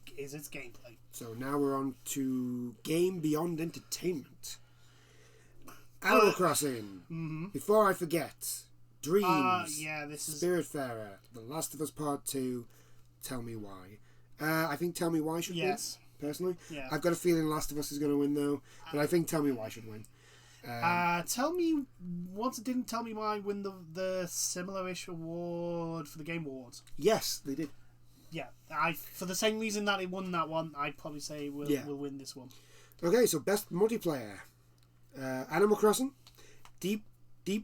gameplay. So now we're on to game beyond entertainment. Animal Crossing. Mm-hmm. Before I forget, Dreams. Spiritfarer, The Last of Us Part 2. Tell Me Why. I think Tell Me Why should win, personally. Yeah. I've got a feeling Last of Us is going to win, though. But I think Tell Me Why should win. Didn't Tell Me Why win the similar-ish award for the Game Awards? Yes, they did. Yeah. For the same reason that it won that one, I'd probably say we'll win this one. Okay, so best multiplayer. Animal Crossing, Deep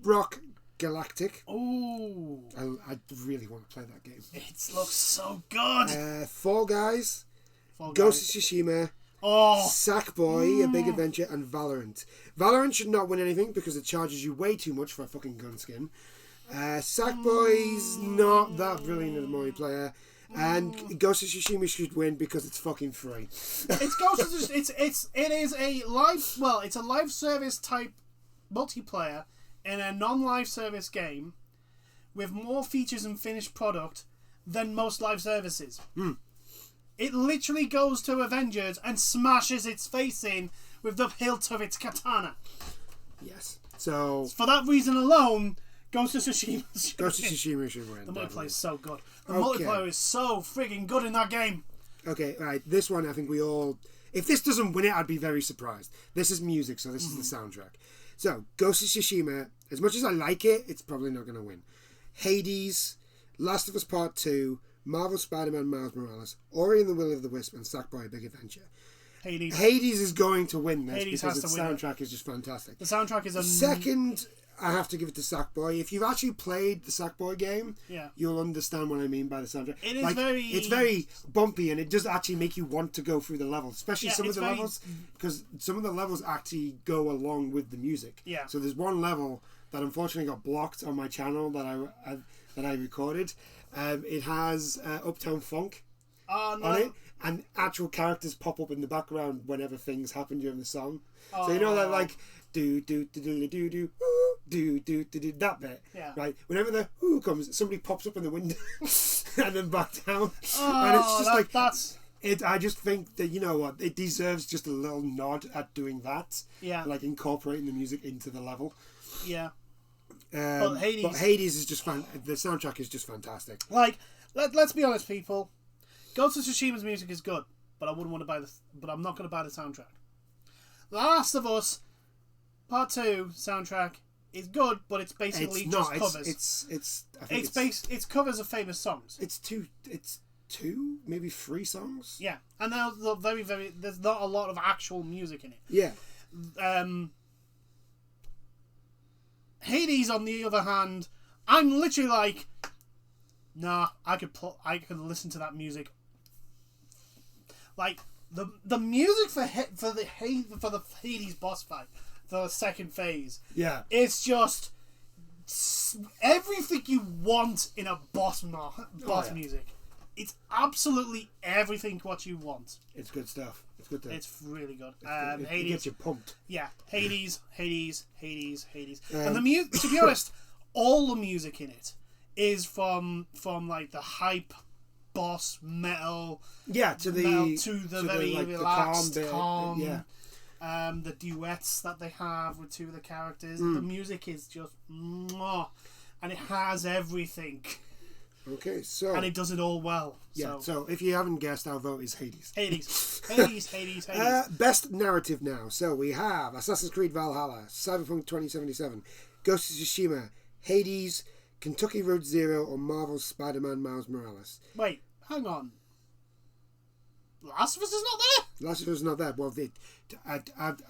Rock Galactic. Ooh. I really want to play that game. It looks so good. Fall Guys. Fall Ghost Guys. of Tsushima. Oh. Sackboy, A Big Adventure, and Valorant. Valorant should not win anything because it charges you way too much for a fucking gun skin. Sackboy's not that brilliant as a multiplayer. And Ghost of Tsushima should win because it's fucking free. It's Ghost of Tsushima. It is a live. Well, it's a live service type multiplayer in a non-live service game with more features and finished product than most live services. It literally goes to Avengers and smashes its face in with the hilt of its katana. Yes. So for that reason alone, Ghost of Tsushima should win. The multiplayer is so good. The multiplayer is so frigging good in that game. Okay, right. This one, I think we all... If this doesn't win it, I'd be very surprised. This is music, so this is the soundtrack. So, Ghost of Tsushima, as much as I like it, it's probably not going to win. Hades, Last of Us Part 2, Marvel Spider-Man Miles Morales, Ori and the Will of the Wisp, and Sackboy: A Big Adventure. Hades is going to win this because its soundtrack is just fantastic. The soundtrack is a... Second, I have to give it to Sackboy. If you've actually played the Sackboy game, you'll understand what I mean by the soundtrack. It is It's very bumpy, and it does actually make you want to go through the levels, especially some of the levels, because some of the levels actually go along with the music. Yeah. So there's one level that unfortunately got blocked on my channel that I recorded. It has Uptown Funk on it, and actual characters pop up in the background whenever things happen during the song. So you know that like do do do do do do do do do that bit, right? Whenever the who comes, somebody pops up in the window and then back down, and it's just that's it. I just think that, you know what, it deserves just a little nod at doing that. Yeah, like incorporating the music into the level. Yeah. But Hades is just the soundtrack is just fantastic. Like, let's be honest, people. Ghost of Tsushima's music is good, but I wouldn't want to buy but I'm not going to buy the soundtrack. Last of Us Part 2 soundtrack is good, but it's basically covers. It's covers of famous songs. It's two, maybe 3 songs. Yeah, and they're very, very. There's not a lot of actual music in it. Yeah. Hades, on the other hand, I'm literally like, nah, I could listen to that music. Like the music for the Hades boss fight, the second phase. Yeah. It's just everything you want in a boss music. It's absolutely everything what you want. It's good stuff. It's good. It's really good. It gets you pumped. Yeah, Hades, and the music. To be honest, all the music in it is from like the hype boss metal. Yeah, to the very relaxed, calm. Yeah. The duets that they have with two of the characters. The music is just mwah, and it has everything. Okay, so... And it does it all well. Yeah, so if you haven't guessed, our vote is Hades. Hades. Best narrative now. So we have Assassin's Creed Valhalla, Cyberpunk 2077, Ghost of Tsushima, Hades, Kentucky Road Zero, or Marvel's Spider-Man Miles Morales. Wait, hang on. Last of Us is not there? Last of Us is not there. Well,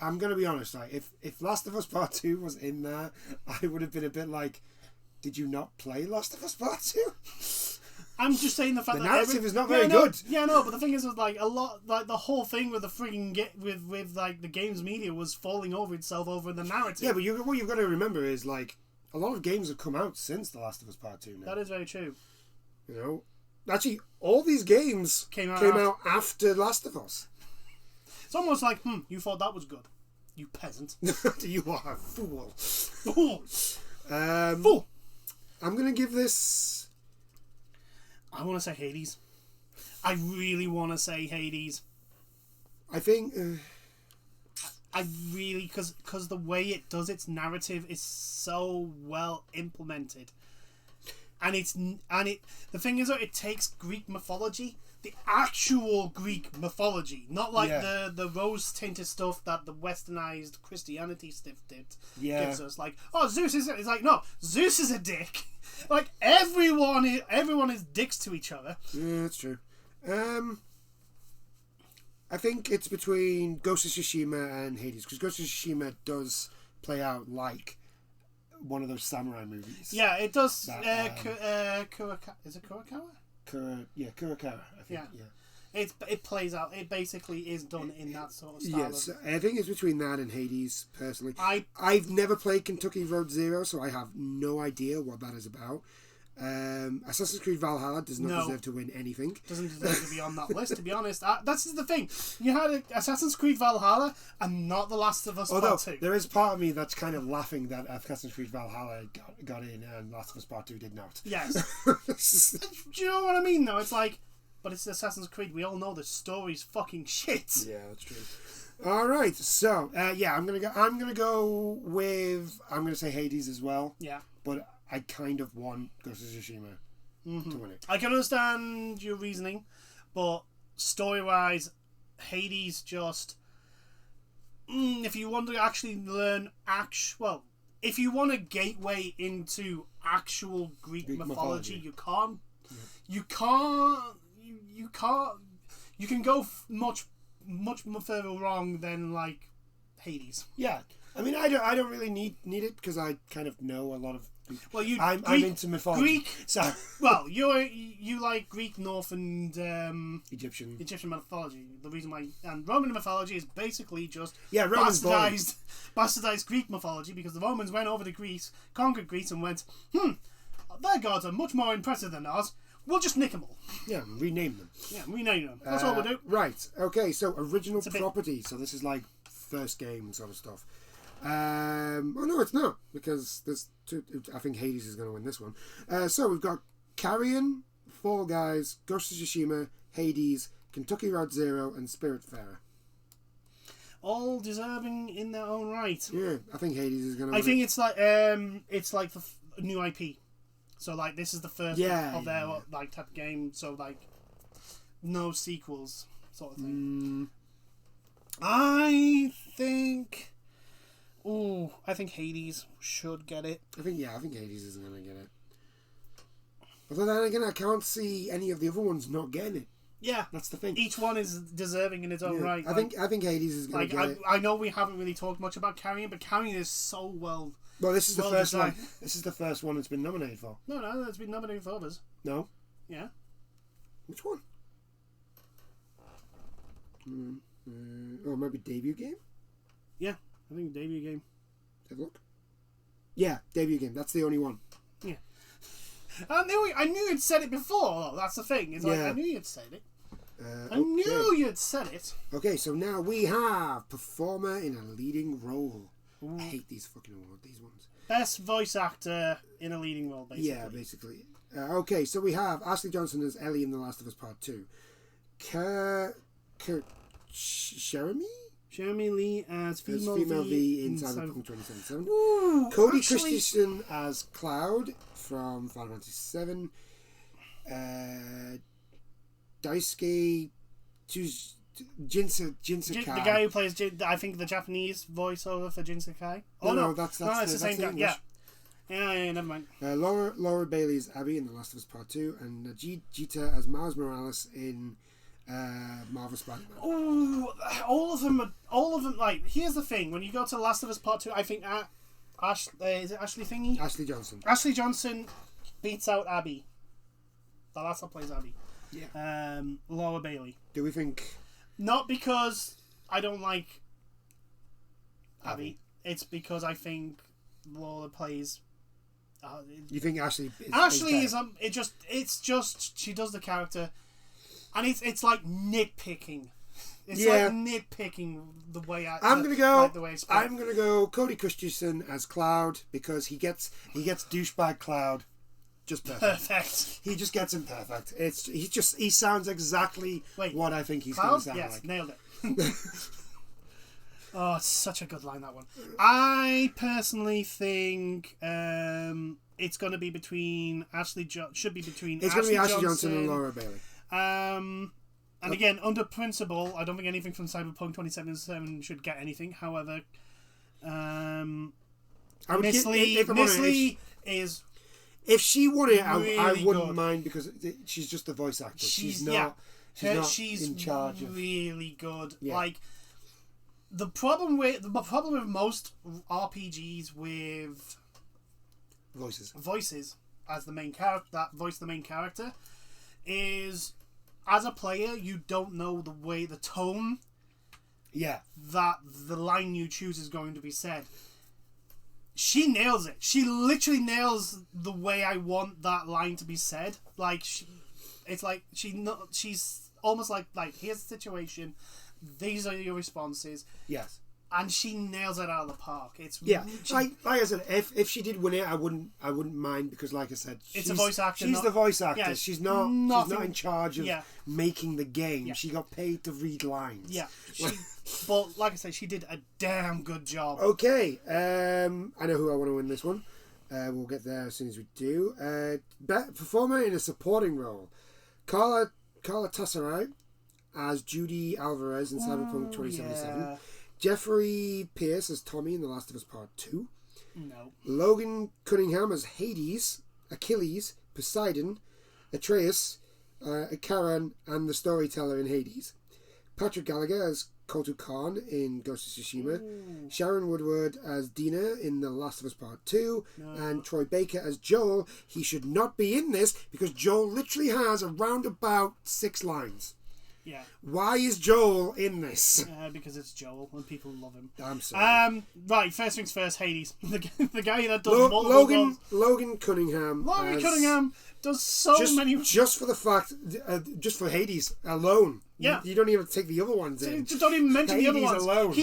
I'm going to be honest. Right? If Last of Us Part 2 was in there, I would have been a bit like... Did you not play Last of Us Part 2? I'm just saying the fact the that narrative is not very good. Yeah, no, but the thing is, like a lot, like the whole thing with the freaking with like the games media was falling over itself over the narrative. Yeah, but what you've got to remember is like a lot of games have come out since The Last of Us Part 2 now. That is very true. You know, actually, all these games came out after Last of Us. It's almost like, you thought that was good, you peasant. You are a fool. Fool. Fool. I'm going to give this... I want to say Hades. I really want to say Hades. I think... I really... Because the way it does its narrative is so well implemented. And the thing is, it takes Greek mythology, the actual Greek mythology, not like the rose-tinted stuff that the westernized Christianity gives us. Like, oh, Zeus is... It's like, no, Zeus is a dick. Like, everyone is dicks to each other. Yeah, that's true. I think it's between Ghost of Tsushima and Hades, because Ghost of Tsushima does play out like one of those samurai movies. Yeah, it does. That, Is it Kurokawa? Kurokawa. I think. Yeah. It plays out. It basically is done in that sort of style. Yes, I think it's between that and Hades. Personally, I've never played Kentucky Road Zero, so I have no idea what that is about. Assassin's Creed Valhalla does not deserve to win anything. Doesn't deserve to be on that list, to be honest. That's the thing. You had Assassin's Creed Valhalla and not The Last of Us Part 2. There is part of me that's kind of laughing that Assassin's Creed Valhalla got in and Last of Us Part 2 did not. Yes. Do you know what I mean, though? It's like, but it's Assassin's Creed. We all know the story's fucking shit. Yeah, that's true. All right, so I'm gonna say Hades as well. Yeah, but I kind of want Ghost of Tsushima to win it. I can understand your reasoning, but story-wise, Hades just if you want to actually learn if you want a gateway into actual Greek mythology, you can't. You can go much further wrong than like Hades. Yeah, I mean, I don't really need it because I kind of know a lot of. Well, I'm into mythology. Greek. So well, you like Greek, North, and Egyptian mythology. The reason why and Roman mythology is basically just bastardized Greek mythology because the Romans went over to Greece, conquered Greece, and went, their gods are much more impressive than ours. We'll just nick them all. Yeah, rename them. Yeah, rename them. That's all we'll do. Right. Okay. So original property. So this is like first game sort of stuff. Oh no, it's not because there's two. I think Hades is going to win this one. So we've got Carrion, Fall Guys, Ghost of Tsushima, Hades, Kentucky Route Zero, and Spiritfarer. All deserving in their own right. Yeah, I think Hades is going to. I think it's like the new IP. So like this is the first of their like type of game. So like no sequels sort of thing. I think Hades should get it. I think Hades is going to get it. Although then again, I can't see any of the other ones not getting it. Yeah, that's the thing. Each one is deserving in its own right. I think Hades is going to get it. I know we haven't really talked much about Carrion, but Carrion is so well. Well, this is the first one. This is the first one it's been nominated for. No, it's been nominated for others. No. Yeah. Which one? Maybe debut game. Yeah, I think debut game. Have a look. Yeah, debut game. That's the only one. Yeah. I knew you'd said it before. Though. That's the thing. It's like I knew you'd said it. I knew you'd said it. Okay, so now we have performer in a leading role. Ooh. I hate these fucking awards. These ones. Best voice actor in a leading role, basically. Yeah, basically. Okay, so we have Ashley Johnson as Ellie in The Last of Us Part 2. Jeremy Lee as female V in Cyberpunk 2077. Ooh, Cody Christensen as Cloud from Final Fantasy VII. Daisuke Jinsa Kai. The guy who plays, I think, the Japanese voiceover for Jinsa Kai. No, that's the same guy. Yeah, never mind. Laura Bailey as Abby in The Last of Us Part 2, and Jita as Miles Morales in Marvel Spider-Man. Ooh, all of them. Like, here's the thing: when you go to The Last of Us Part 2, I think is it Ashley Thingy? Ashley Johnson. Ashley Johnson beats out Abby. The last one plays Abby. Yeah. Laura Bailey. Do we think? Not because I don't like Abby. It's because I think Laura plays. You think Ashley? Ashley is It's just she does the character, and it's like nitpicking. It's like nitpicking the way I'm gonna go Cody Christensen as Cloud because he gets douchebag Cloud. Just perfect. He just gets him perfect. He sounds exactly what I think he's going to sound like. Yes, nailed it. Oh, it's such a good line, that one. I personally think it's going to be between Ashley Johnson and Laura Bailey. And again, under principle, I don't think anything from Cyberpunk 2077 should get anything. However, Miss Lee is. If she won it, I wouldn't mind because she's just the voice actor. She's not in charge of. Really good. Yeah. Like the problem with most RPGs with voices as the main character, that voice the main character, is, as a player, you don't know the tone that the line you choose is going to be said. She nails it. She literally nails the way I want that line to be said. Like, it's like she's almost like, here's the situation, these are your responses. Yes. And she nails it out of the park. It's like I said, if she did win it, I wouldn't mind, because, like I said, it's a voice actor. She's the voice actor. Yeah, she's not in charge of making the game. Yeah. She got paid to read lines. Yeah, but like I said, she did a damn good job. Okay, I know who I want to win this one. We'll get there as soon as we do. Performer in a supporting role: Carla Tassaray as Judy Alvarez in Cyberpunk 2077. Yeah. Jeffrey Pierce as Tommy in The Last of Us Part 2. No. Logan Cunningham as Hades, Achilles, Poseidon, Atreus, Charon, and the storyteller in Hades. Patrick Gallagher as Kotu Khan in Ghost of Tsushima. Ooh. Sharon Woodward as Dina in The Last of Us Part 2. No. And Troy Baker as Joel. He should not be in this because Joel literally has around about 6 lines. Yeah. Why is Joel in this? Because it's Joel and people love him. I'm sorry. Right, first things first, Hades. The guy that does multiple Logan Cunningham. Logan Cunningham does so many... Just for the fact... just for Hades alone. Yeah. You don't even take the other ones in. Just don't even mention Hades the other ones. Alone.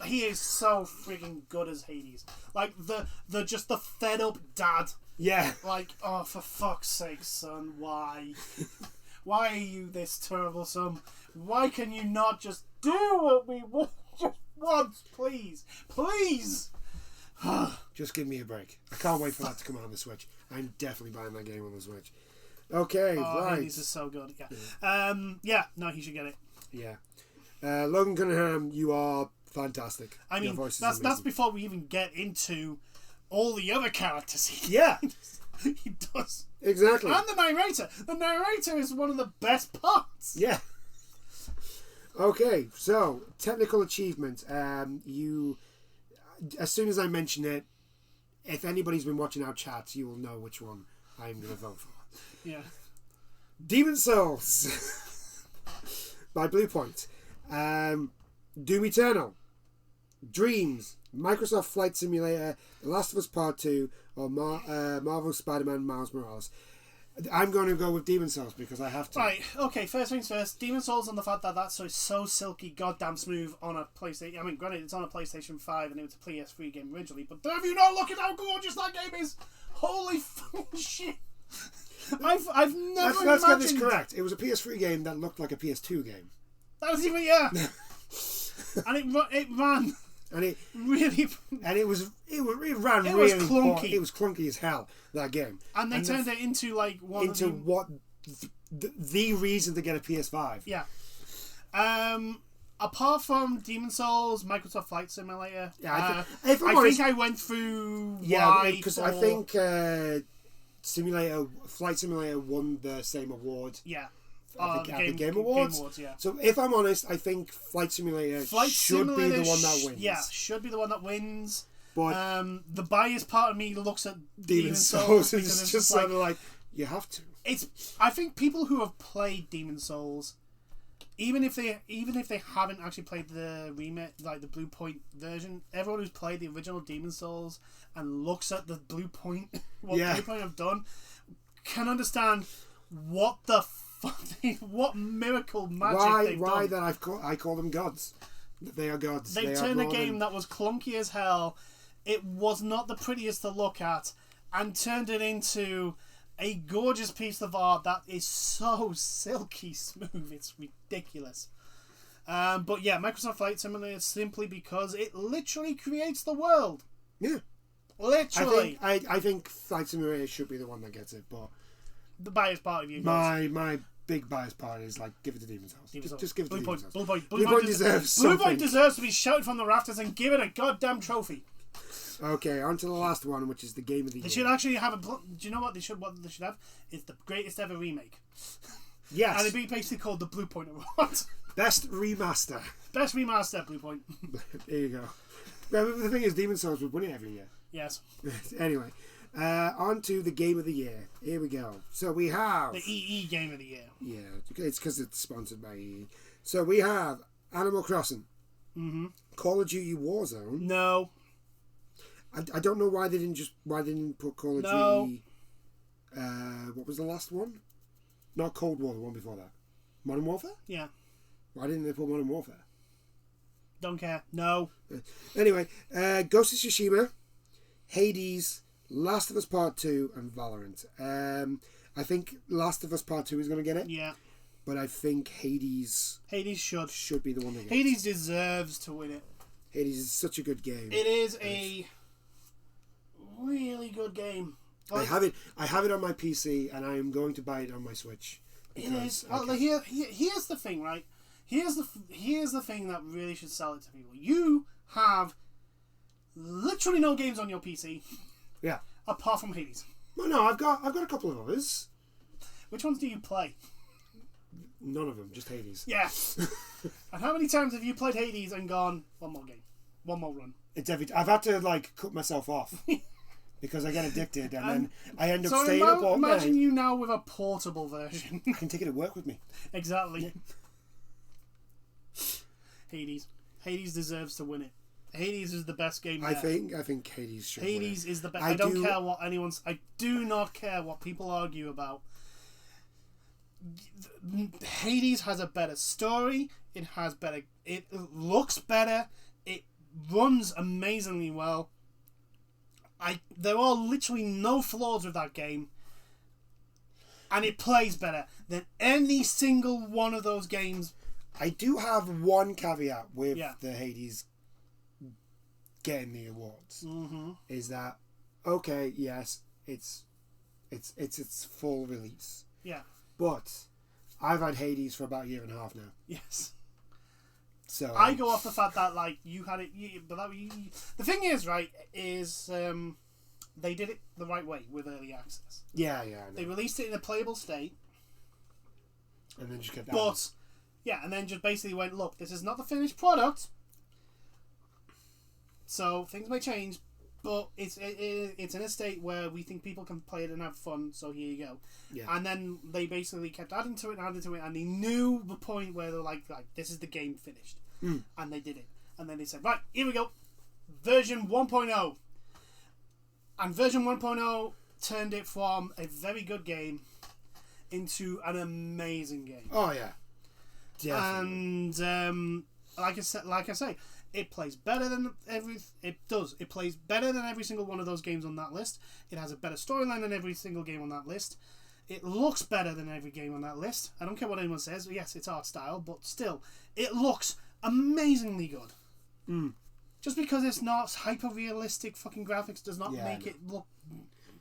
He is so freaking good as Hades. Like, the just the fed up dad. Yeah. Like, oh, for fuck's sake, son, why? Why are you this terrible, son? Why can you not just do what we want just once, please? Please! Just give me a break. I can't wait for that to come out on the Switch. I'm definitely buying that game on the Switch. Okay, right. Hades is so good, yeah. No, he should get it. Yeah. Logan Cunningham, you are fantastic. I mean, that's before we even get into all the other characters he does. Exactly. And the narrator. The narrator is one of the best parts. Yeah. Okay, so technical achievement. You, as soon as I mention it, if anybody's been watching our chats, you will know which one I'm going to vote for. Yeah. Demon's Souls by Bluepoint. Doom Eternal, Dreams, Microsoft Flight Simulator, The Last of Us Part 2, or Marvel Spider-Man Miles Morales. I'm going to go with Demon's Souls because I have to. Right, okay, first things first. Demon's Souls and the fact that that's so silky, goddamn smooth on a PlayStation. I mean, granted, it's on a PlayStation 5 and it was a PS3 game originally, but have you not looked at how gorgeous that game is? Holy fucking shit. I've never Let's get this correct. It was a PS3 game that looked like a PS2 game. That was even, yeah. And it ran. And it really, and it ran it really was clunky. It was clunky as hell, that game. And they turned it into like the reason to get a PS5. Yeah. Apart from Demon's Souls, Microsoft Flight Simulator. Yeah, I think I went through. Yeah, because I think Flight Simulator won the same award. Yeah. At the Game Awards. Game Awards, yeah. So if I'm honest, I think Flight Simulator should be the one that wins. Yeah, should be the one that wins. But the biased part of me looks at Demon's Souls and it's just sort of like, you have to. I think people who have played Demon's Souls, even if they haven't actually played the remake, like the Bluepoint version, everyone who's played the original Demon's Souls and looks at the Bluepoint, Bluepoint have done, can understand what the what miracle magic they've done. That I call them gods. They are gods. They turned a game that was clunky as hell, it was not the prettiest to look at, and turned it into a gorgeous piece of art that is so silky smooth. It's ridiculous. But yeah, Microsoft Flight Simulator simply because it literally creates the world. Yeah. Literally. I think Flight Simulator should be the one that gets it, but the biased part of you guys. My big biased part is like, give it to Demon's Souls. Just give it to Demon's Souls. Bluepoint deserves something. Bluepoint deserves to be shouted from the rafters and give it a goddamn trophy. Okay, on to the last one, which is the game of the year. They should actually have do you know what they should have? It's the greatest ever remake. Yes. And it'd be basically called the Bluepoint Award. Best remaster. Best remaster, Bluepoint. There you go. But the thing is, Demon's Souls would win it every year. Yes. Anyway, On to the game of the year. Here we go. So we have The EE game of the year. Yeah, it's because it's sponsored by EE. So we have Animal Crossing, Call of Duty Warzone. No. I don't know why they didn't put Call of Duty. What was the last one? Not Cold War, the one before that. Modern Warfare? Yeah. Why didn't they put Modern Warfare? Don't care. No. Anyway, Ghost of Tsushima, Hades, Last of Us Part 2, and Valorant. I think Last of Us Part 2 is going to get it. Yeah. But I think Hades should be the one that gets Hades deserves to win it. Hades is such a good game. It is a really good game. Like, I have it on my PC, and I am going to buy it on my Switch. It is. Well, here's the thing, right? Here's the thing that really should sell it to people. You have literally no games on your PC. Yeah. Apart from Hades. Well, no, I've got a couple of others. Which ones do you play? None of them, just Hades. Yes. And how many times have you played Hades and gone, one more game, one more run? I've had to cut myself off because I get addicted, and then I end up staying up all night. Imagine you now with a portable version. I can take it to work with me. Exactly. Yeah. Hades deserves to win it. Hades is the best game there. I think Hades should Hades win. Is the best. I don't care what anyone's. I do not care what people argue about. Hades has a better story. It has better. It looks better. It runs amazingly well. There are literally no flaws with that game, and it plays better than any single one of those games. I do have one caveat with the Hades getting the awards. Is that okay? Yes, it's its full release. Yeah. But I've had Hades for about a year and a half now. Yes. So I go off the fact that you had it, the thing is, right, is they did it the right way with early access. Yeah, I know. They released it in a playable state, and then just kept. And then just basically went, look, this is not the finished product, so things may change, but it's in a state where we think people can play it and have fun, so here you go. Yeah. And And then they basically kept adding to it, and they knew the point where they're like this is the game finished. And they did it. And then they said, right, here we go, version 1.0. And version 1.0 turned it from a very good game into an amazing game. Oh, yeah. Definitely. And like I say, it plays better than It plays better than every single one of those games on that list. It has a better storyline than every single game on that list. It looks better than every game on that list. I don't care what anyone says. Yes, it's art style, but still, it looks amazingly good. Just because it's not hyper realistic fucking graphics does not make it look.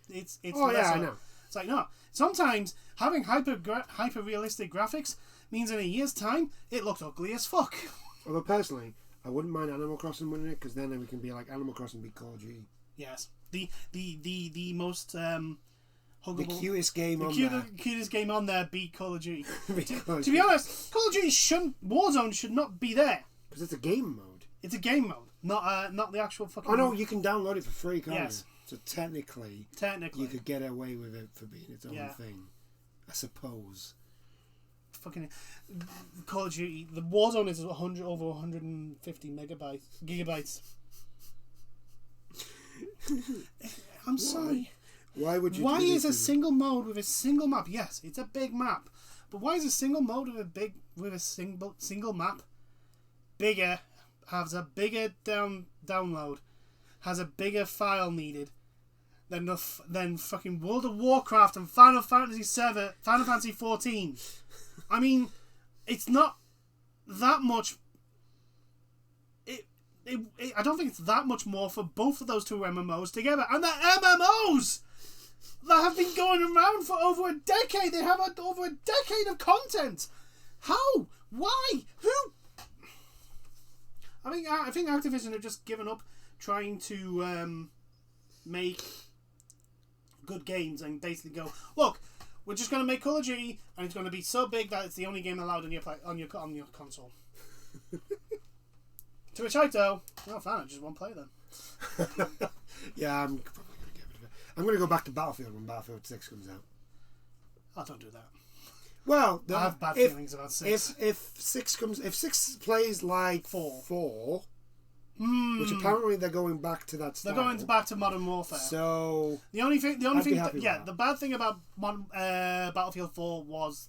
It's I know. It's like, no. Sometimes having hyper realistic graphics means in a year's time it looks ugly as fuck. Although personally, I wouldn't mind Animal Crossing winning it, because then we can be like Animal Crossing beat Call of Duty. Yes, the most huggable, the cutest game cutest game on there beat Call of Duty. To be honest, Call of Duty Warzone should not be there, because it's a game mode. It's a game mode, not the actual fucking. Oh no, you can download it for free, can't Yes. you? So technically, you could get away with it for being its own thing, I suppose. Fucking Call of Duty. The Warzone is over 150 gigabytes. I'm sorry. Why would you? Why is a single mode with a single map? Yes, it's a big map, but why is a single mode with a single map bigger, has a bigger download, has a bigger file needed than fucking World of Warcraft and Final Fantasy 14? I mean, it's not that much. I don't think it's that much more for both of those two MMOs together, and they're MMOs that have been going around for over a decade. They have over a decade of content. How? Why? Who? I think Activision have just given up trying to make good games and basically go, look, we're just going to make Call of Duty, and it's going to be so big that it's the only game allowed on your console. To which I go, oh fine, I just won't play then. Yeah, I'm probably going to get rid of it. I'm going to go back to Battlefield when Battlefield 6 comes out. I don't do that. Well, I have bad feelings about 6. If 6 plays like 4, which apparently they're going back to that style. They're going back to Modern Warfare. So the only thing, the bad thing about Battlefield 4 was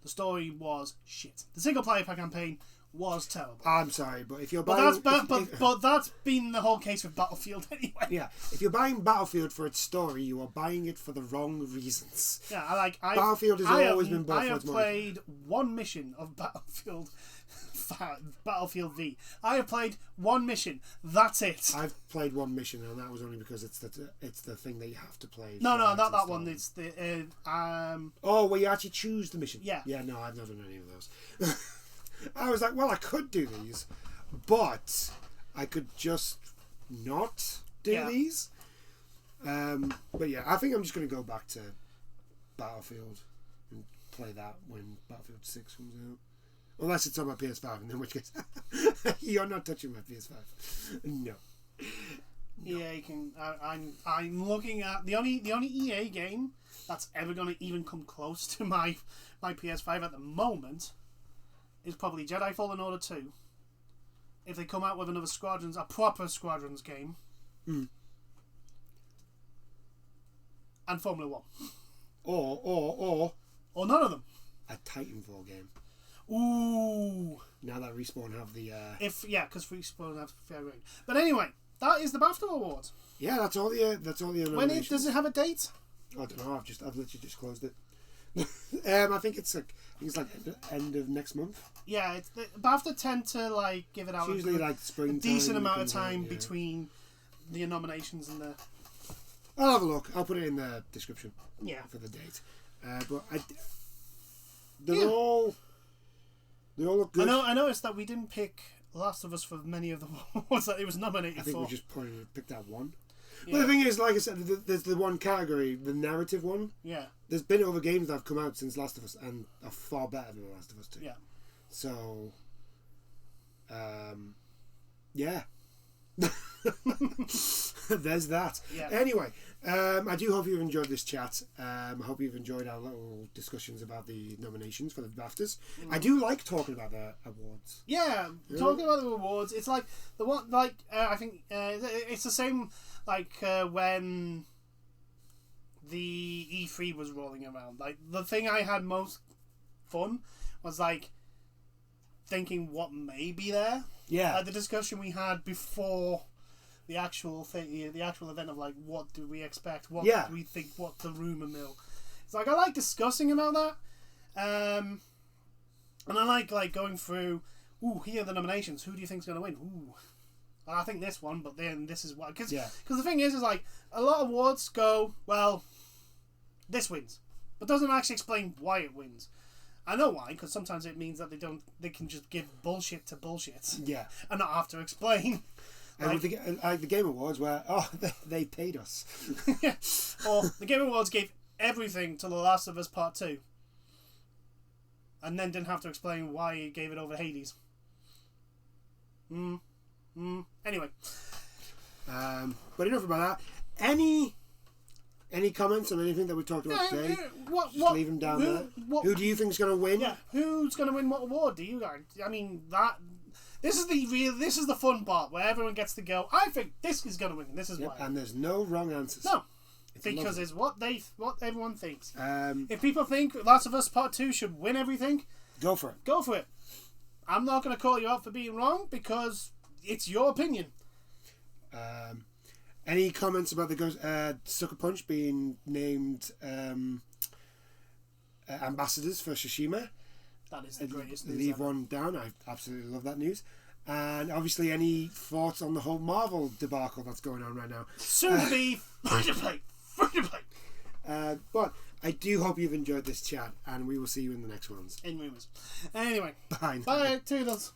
the story was shit. The single player campaign was terrible. I'm sorry, but if you're buying, but that's been the whole case with Battlefield anyway. Yeah, if you're buying Battlefield for its story, you are buying it for the wrong reasons. Yeah, Battlefield has always been built I for have its money. played one mission of Battlefield V. I have played one mission. That's it. I've played one mission, and that was only because it's the thing that you have to play. No, not that one. It's the Oh, where you actually choose the mission. Yeah. Yeah. No, I've not done any of those. I was like, well, I could do these, but I could just not do these. But yeah, I think I'm just going to go back to Battlefield and play that when Battlefield 6 comes out. Unless it's on my PS5, and in which case, you're not touching my PS5. No. Yeah, you can. I'm looking at the only EA game that's ever going to even come close to my PS5 at the moment is probably Jedi Fallen Order 2. If they come out with another a proper Squadrons game, and Formula 1, or none of them. A Titanfall game. Ooh. Now that Respawn have the because Respawn have fair range. But anyway, that is the BAFTA Awards. Yeah, that's all the nominations. Does it have a date? I don't know. I've literally just closed it. I think it's like end of next month. Yeah, BAFTA tend to give it out. It's usually spring. A decent amount of time between the nominations and the. I'll have a look. I'll put it in the description. Yeah. For the date, but they're all look good. I noticed that we didn't pick Last of Us for many of the ones that it was nominated for. I think we just picked that one. Yeah. But the thing is, like I said, there's the one category, the narrative one. Yeah. There's been other games that have come out since Last of Us and are far better than Last of Us 2. Yeah. So, yeah. There's that. Yeah. Anyway, I do hope you've enjoyed this chat. I hope you've enjoyed our little discussions about the nominations for the BAFTAs. I do like talking about the awards. Yeah, talking about the awards. It's like the one, I think it's the same when the E3 was rolling around. The thing I had most fun was thinking what may be there. Yeah. The discussion we had before the actual thing, the actual event of what do we expect, what do we think, what the rumor mill. It's I like discussing about that, and I like going through. Ooh, here are the nominations. Who do you think's going to win? Ooh, I think this one, but then this is what because the thing is a lot of awards go well. This wins, but doesn't actually explain why it wins. I know why, because sometimes it means that they can just give bullshit to bullshit. Yeah. And not have to explain. And the Game Awards where, they paid us. Yeah. Or the Game Awards gave everything to The Last of Us Part 2. And then didn't have to explain why he gave it over Hades. Anyway. But enough about that. Any comments on anything that we talked about today? Just leave them down there. Who do you think is going to win? Yeah, who's going to win what award? Do you guys? I mean, this is the fun part where everyone gets to go. I think this is going to win. This is why. And there's no wrong answers. No, because it's what everyone thinks. If people think Last of Us Part 2 should win everything, go for it. Go for it. I'm not going to call you out for being wrong because it's your opinion. Any comments about the Sucker Punch being named ambassadors for Tsushima? That is the greatest news. Leave one down. I absolutely love that news. And obviously, any thoughts on the whole Marvel debacle that's going on right now? Soon to be free to play. But I do hope you've enjoyed this chat, and we will see you in the next ones. In rumours. Anyway. Bye. Bye. Toodles.